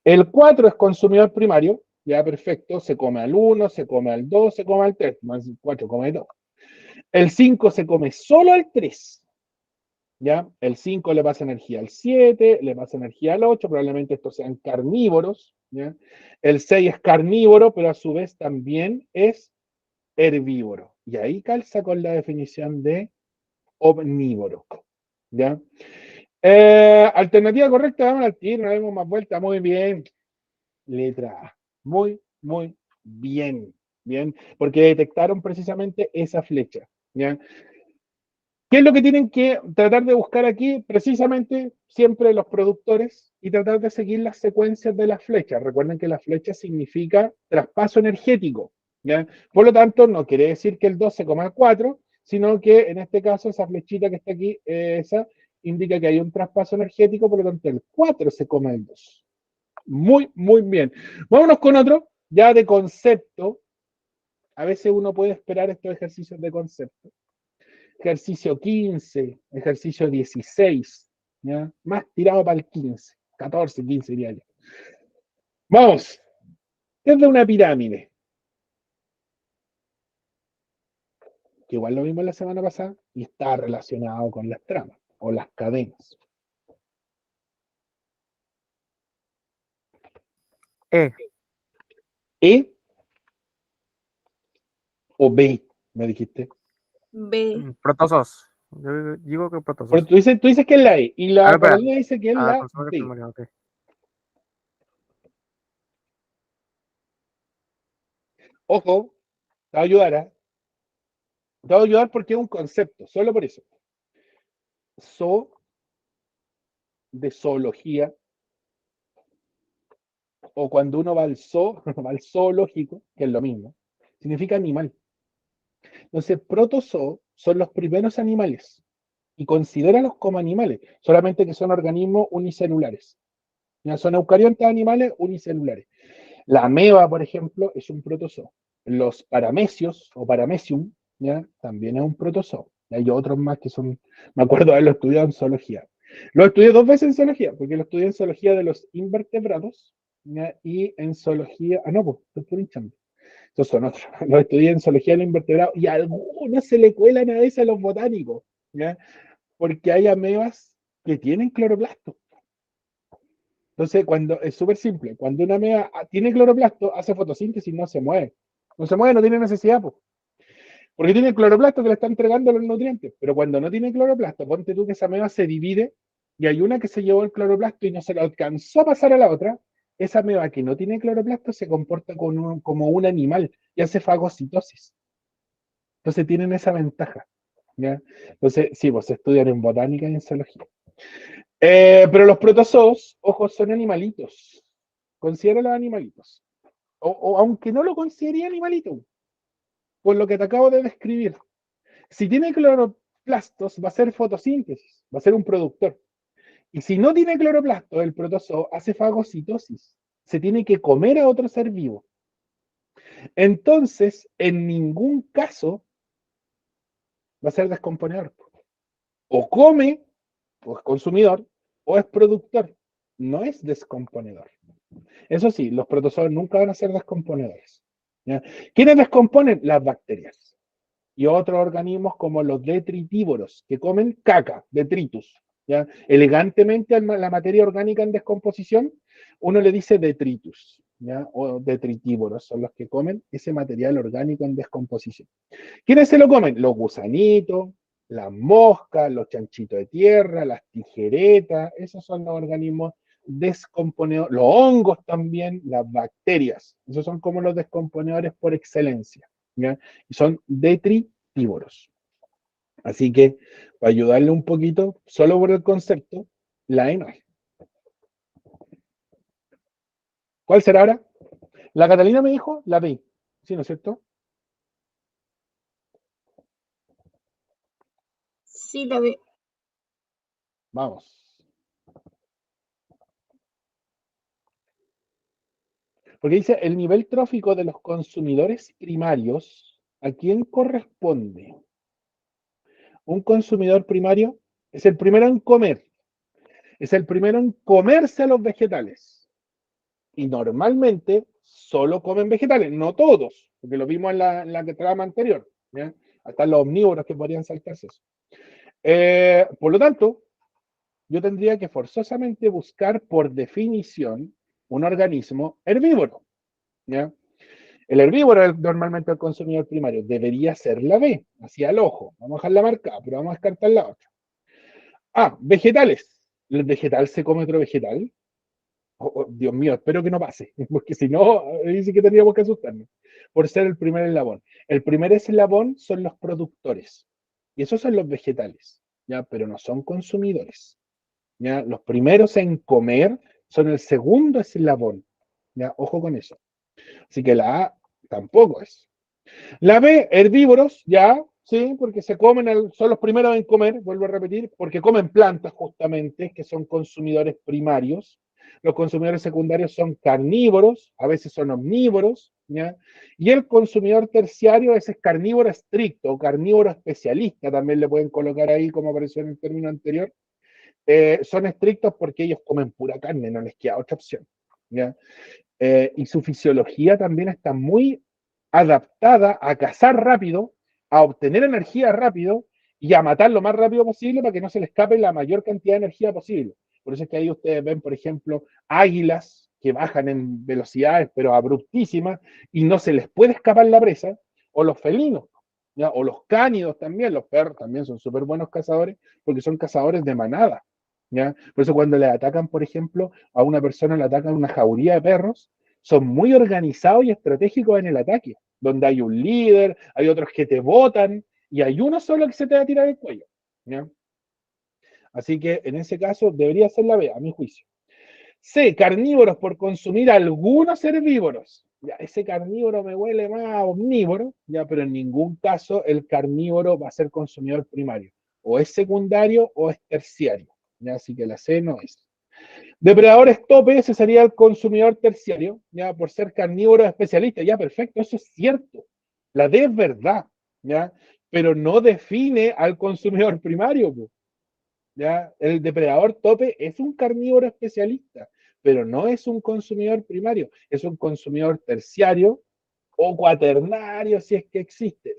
El 4 es consumidor primario, ya perfecto, se come al 1, se come al 2, se come al 3, más el 4 come al 2. El 5 se come solo al 3, ¿ya? El 5 le pasa energía al 7, le pasa energía al 8, probablemente estos sean carnívoros, ¿ya? El 6 es carnívoro, pero a su vez también es herbívoro. Y ahí calza con la definición de omnívoro, ¿ya? Alternativa correcta, vamos al tiro, no demos más vuelta, muy bien. Letra A. Muy, muy bien. Bien, porque detectaron precisamente esa flecha. ¿Ya? ¿Qué es lo que tienen que tratar de buscar aquí? Precisamente siempre los productores y tratar de seguir las secuencias de las flechas. Recuerden que la flecha significa traspaso energético. ¿Ya? Por lo tanto, no quiere decir que el 2 se coma el 4, sino que en este caso esa flechita que está aquí, esa, indica que hay un traspaso energético, por lo tanto el 4 se come el 2. Muy, muy bien. Vámonos con otro, ya de concepto. A veces uno puede esperar estos ejercicios de concepto. Ejercicio 15, ejercicio 16, ¿ya? Más tirado para el 15, 14, 15 diría yo. Vamos, es de una pirámide, que igual lo vimos la semana pasada y está relacionado con las tramas o las cadenas. E, ¿E o B, me dijiste? B. protozoos. Yo digo que Pero protozoo. tú dices que es la E, y la Espera. Carolina dice que es la Consumidores B. primarios, ok. Ojo, te va a ayudar, ¿eh? Te va a ayudar porque es un concepto, solo por eso. Zoo de zoología, o cuando uno va al zoo, va al zoológico, que es lo mismo, significa animal. Entonces, protozoo son los primeros animales y considéralos como animales, solamente que son organismos unicelulares. Ya son eucariontes animales unicelulares. La ameba, por ejemplo, es un protozoo. Los paramecios o paramecium, ¿ya? También es un protozoo. Hay otros más que son, me acuerdo de haberlo estudiado en zoología. Lo estudié 2 veces en zoología, porque lo estudié en zoología de los invertebrados, ¿ya? Y en zoología, no, pues, estoy hinchando. Estos son otros. Lo estudié en zoología de los invertebrados y a algunos se le cuelan a veces a los botánicos, ¿ya? Porque hay amebas que tienen cloroplasto. Entonces, cuando es súper simple, cuando una ameba tiene cloroplasto, hace fotosíntesis, no se mueve. No se mueve, no tiene necesidad, pues, porque tiene cloroplasto que le está entregando los nutrientes. Pero cuando no tiene cloroplasto, ponte tú que esa ameba se divide y hay una que se llevó el cloroplasto y no se lo alcanzó a pasar a la otra. Esa ameba que no tiene cloroplasto se comporta como un animal y hace fagocitosis. Entonces tienen esa ventaja, ¿ya? Entonces, sí, pues se estudian en botánica y en zoología. Pero los protozoos, ojo, son animalitos. Considera los animalitos. O aunque no lo considere animalito, por lo que te acabo de describir. Si tiene cloroplastos, va a ser fotosíntesis, va a ser un productor. Y si no tiene cloroplastos, el protozoo hace fagocitosis. Se tiene que comer a otro ser vivo. Entonces, en ningún caso va a ser descomponedor. O come, o es consumidor, o es productor. No es descomponedor. Eso sí, los protozoos nunca van a ser descomponedores, ¿ya? ¿Quiénes descomponen? Las bacterias y otros organismos como los detritívoros, que comen caca, detritus, ¿ya? Elegantemente a la materia orgánica en descomposición, uno le dice detritus, ¿ya? O detritívoros son los que comen ese material orgánico en descomposición. ¿Quiénes se lo comen? Los gusanitos, las moscas, los chanchitos de tierra, las tijeretas, esos son los organismos descomponedores, los hongos también, las bacterias, esos son como los descomponedores por excelencia, ¿ya? Y son detritívoros. Así que, para ayudarle un poquito, solo por el concepto, la E no es. ¿Cuál será ahora? La Catalina me dijo la B, ¿sí, no es cierto? Sí, la vi. Vamos. Porque dice, el nivel trófico de los consumidores primarios, ¿a quién corresponde? Un consumidor primario es el primero en comer, es el primero en comerse a los vegetales. Y normalmente solo comen vegetales, no todos, porque lo vimos en la trama anterior, ¿ya? Hasta los omnívoros que podrían saltarse eso. Por lo tanto, yo tendría que forzosamente buscar por definición un organismo herbívoro, ¿ya? El herbívoro es normalmente el consumidor primario. Debería ser la B, hacia el ojo. Vamos a dejarla marcada, pero vamos a descartar la otra. Ah, vegetales. ¿El vegetal se come otro vegetal? Oh, Dios mío, espero que no pase, porque si no, ahí sí que tendríamos que asustarnos. Por ser el primer eslabón. El primer eslabón son los productores. Y esos son los vegetales, ¿ya? Pero no son consumidores, ¿ya? Los primeros en comer son el segundo eslabón, ¿ya? Ojo con eso. Así que la A tampoco es. La B, herbívoros, ya, sí, porque se comen, son los primeros en comer, vuelvo a repetir, porque comen plantas justamente, que son consumidores primarios. Los consumidores secundarios son carnívoros, a veces son omnívoros, ¿ya? Y el consumidor terciario ese es carnívoro estricto o carnívoro especialista, también le pueden colocar ahí como apareció en el término anterior. Son estrictos porque ellos comen pura carne, no les queda otra opción, ¿ya? Y su fisiología también está muy adaptada a cazar rápido, a obtener energía rápido y a matar lo más rápido posible para que no se le escape la mayor cantidad de energía posible. Por eso es que ahí ustedes ven, por ejemplo, águilas que bajan en velocidades pero abruptísimas y no se les puede escapar la presa, o los felinos. ¿ya? O los cánidos también, los perros también son súper buenos cazadores porque son cazadores de manada, ¿ya? Por eso cuando le atacan, por ejemplo, a una persona le atacan una jauría de perros, son muy organizados y estratégicos en el ataque, donde hay un líder, hay otros que te botan y hay uno solo que se te va a tirar el cuello, ¿ya? Así que en ese caso debería ser la B, a mi juicio. C, carnívoros por consumir algunos herbívoros. Ya, ese carnívoro me huele más a omnívoro, ya, pero en ningún caso el carnívoro va a ser consumidor primario. O es secundario o es terciario. Ya, así que la C no es. Depredadores tope, ese sería el consumidor terciario, ya, por ser carnívoro especialista. Ya, perfecto, eso es cierto. La D es verdad, ya, pero no define al consumidor primario, pues. ¿Ya? El depredador tope es un carnívoro especialista, pero no es un consumidor primario, es un consumidor terciario o cuaternario si es que existe.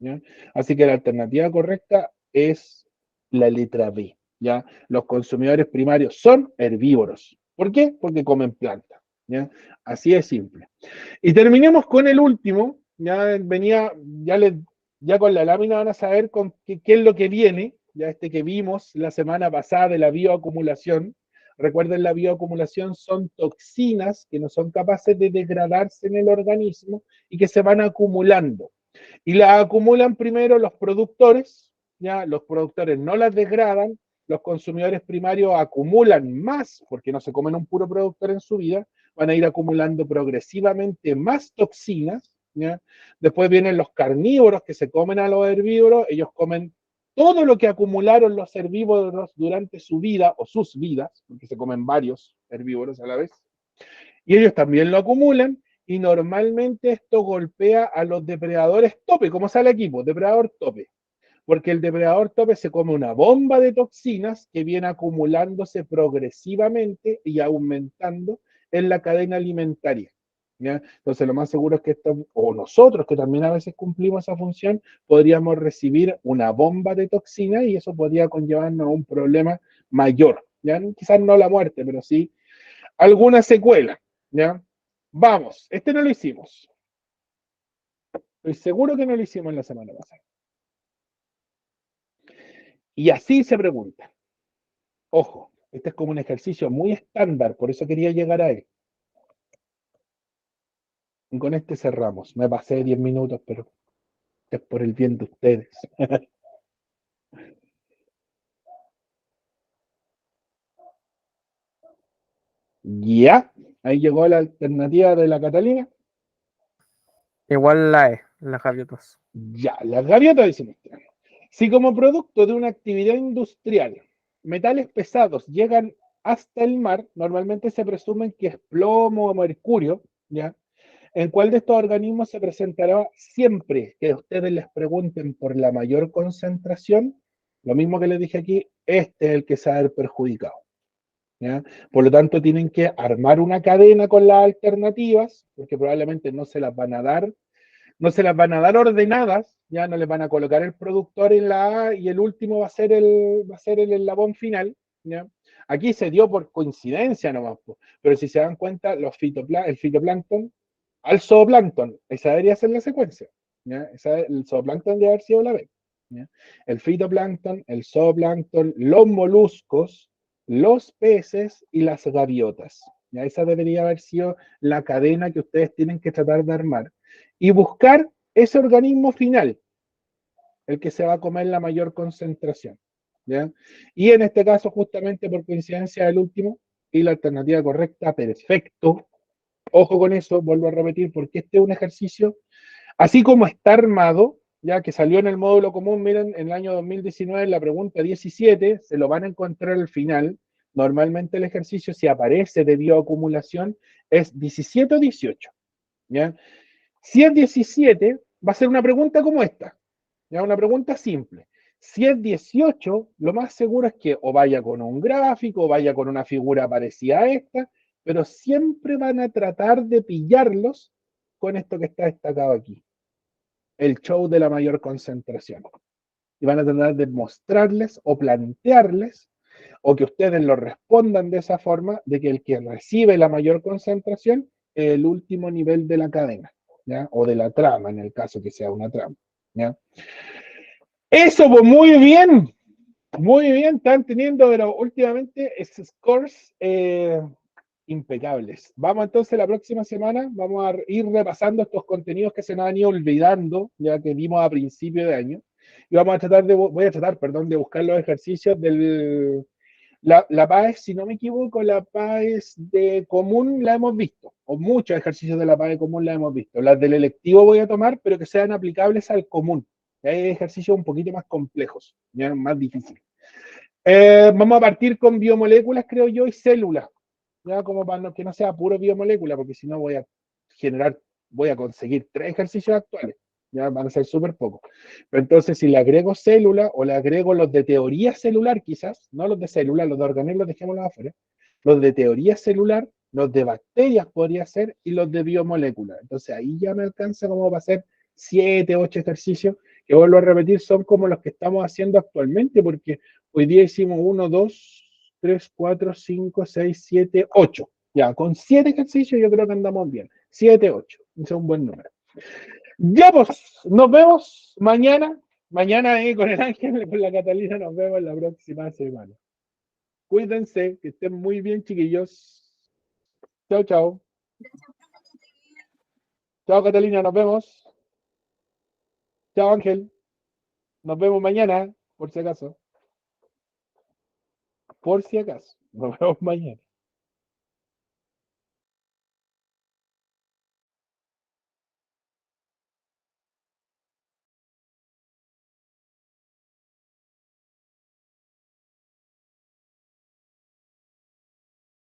¿Ya? Así que la alternativa correcta es la letra B. ¿Ya? Los consumidores primarios son herbívoros. ¿Por qué? Porque comen plantas. ¿Ya? Así es simple. Y terminemos con el último. Ya venía, ya con la lámina van a saber con qué es lo que viene, ya este que vimos la semana pasada de la bioacumulación. Recuerden, la bioacumulación son toxinas que no son capaces de degradarse en el organismo y que se van acumulando. Y las acumulan primero los productores, ya los productores no las degradan, los consumidores primarios acumulan más, porque no se comen un puro productor en su vida, van a ir acumulando progresivamente más toxinas, ¿ya? Después vienen los carnívoros que se comen a los herbívoros, ellos comen todo lo que acumularon los herbívoros durante su vida o sus vidas, porque se comen varios herbívoros a la vez, y ellos también lo acumulan, y normalmente esto golpea a los depredadores tope, como sale aquí, pues, depredador tope, porque el depredador tope se come una bomba de toxinas que viene acumulándose progresivamente y aumentando en la cadena alimentaria. ¿Ya? Entonces lo más seguro es que esto, o nosotros que también a veces cumplimos esa función, podríamos recibir una bomba de toxinas y eso podría conllevarnos a un problema mayor. ¿Ya? Quizás no la muerte, pero sí alguna secuela. ¿Ya? Vamos, este no lo hicimos. Estoy seguro que no lo hicimos en la semana pasada. Y así se pregunta. Ojo, este es como un ejercicio muy estándar, por eso quería llegar a él. Y con este cerramos. Me pasé 10 minutos, pero es por el bien de ustedes. Ya, ahí llegó la alternativa de la Catalina. Igual la E, las gaviotas. Ya, las gaviotas dicen esto. Si como producto de una actividad industrial metales pesados llegan hasta el mar, normalmente se presumen que es plomo o mercurio, ¿ya? ¿En cuál de estos organismos se presentará siempre que ustedes les pregunten por la mayor concentración? Lo mismo que les dije aquí, este es el que se va a ver perjudicado. ¿Ya? Por lo tanto, tienen que armar una cadena con las alternativas, porque probablemente no se las van a dar, no se las van a dar ordenadas, ya no les van a colocar el productor en la A y el último va a ser el eslabón final. ¿Ya? Aquí se dio por coincidencia nomás, pero si se dan cuenta, el fitoplancton al zooplancton, esa debería ser la secuencia. ¿Ya? El zooplancton debería haber sido la B. ¿Ya? El fitoplancton, el zooplancton, los moluscos, los peces y las gaviotas. ¿Ya? Esa debería haber sido la cadena que ustedes tienen que tratar de armar y buscar ese organismo final, el que se va a comer la mayor concentración. ¿Ya? Y en este caso, justamente por coincidencia, el último y la alternativa correcta, perfecto. Ojo con eso, vuelvo a repetir, porque este es un ejercicio, así como está armado, ya que salió en el módulo común, miren, en el año 2019, en la pregunta 17, se lo van a encontrar al final. Normalmente el ejercicio, si aparece de bioacumulación, es 17 o 18. ¿Ya? Si es 17, va a ser una pregunta como esta, ¿ya? Una pregunta simple. Si es 18, lo más seguro es que o vaya con un gráfico, o vaya con una figura parecida a esta, pero siempre van a tratar de pillarlos con esto que está destacado aquí, el show de la mayor concentración. Y van a tratar de mostrarles o plantearles, o que ustedes lo respondan de esa forma, de que el que recibe la mayor concentración es el último nivel de la cadena. ¿ya? O de la trama, en el caso que sea una trama, ¿ya? Eso, pues muy bien, están teniendo, pero últimamente scores impecables. Vamos entonces la próxima semana, vamos a ir repasando estos contenidos que se nos han ido olvidando, ya que vimos a principio de año, y vamos a tratar voy a tratar, perdón, de buscar los ejercicios la PAES, si no me equivoco, la PAES de común la hemos visto, o muchos ejercicios de la PAES común la hemos visto. Las del electivo voy a tomar, pero que sean aplicables al común. Hay ejercicios un poquito más complejos, ya más difíciles. Vamos a partir con biomoléculas, creo yo, y células, ya como para que no sea puro biomolécula, porque si no voy a conseguir 3 ejercicios actuales, ya van a ser súper pocos. Pero entonces, si le agrego célula o le agrego los de teoría celular, quizás, no los de célula, los de organelos dejémoslos afuera, los de teoría celular, los de bacterias podría ser, y los de biomoléculas. Entonces ahí ya me alcanza como para hacer 7, 8 ejercicios, que vuelvo a repetir, son como los que estamos haciendo actualmente, porque hoy día hicimos 1, 2, 3, 4, 5, 6, 7, 8. Ya, con 7 ejercicios yo creo que andamos bien. 7, 8. Ese es un buen número. Ya pues, nos vemos mañana. Mañana con el Ángel, con la Catalina, nos vemos la próxima semana. Cuídense, que estén muy bien, chiquillos. Chao, chao. Chao, Catalina, nos vemos. Chao, Ángel. Nos vemos mañana, por si acaso. Por si acaso. Nos vemos mañana.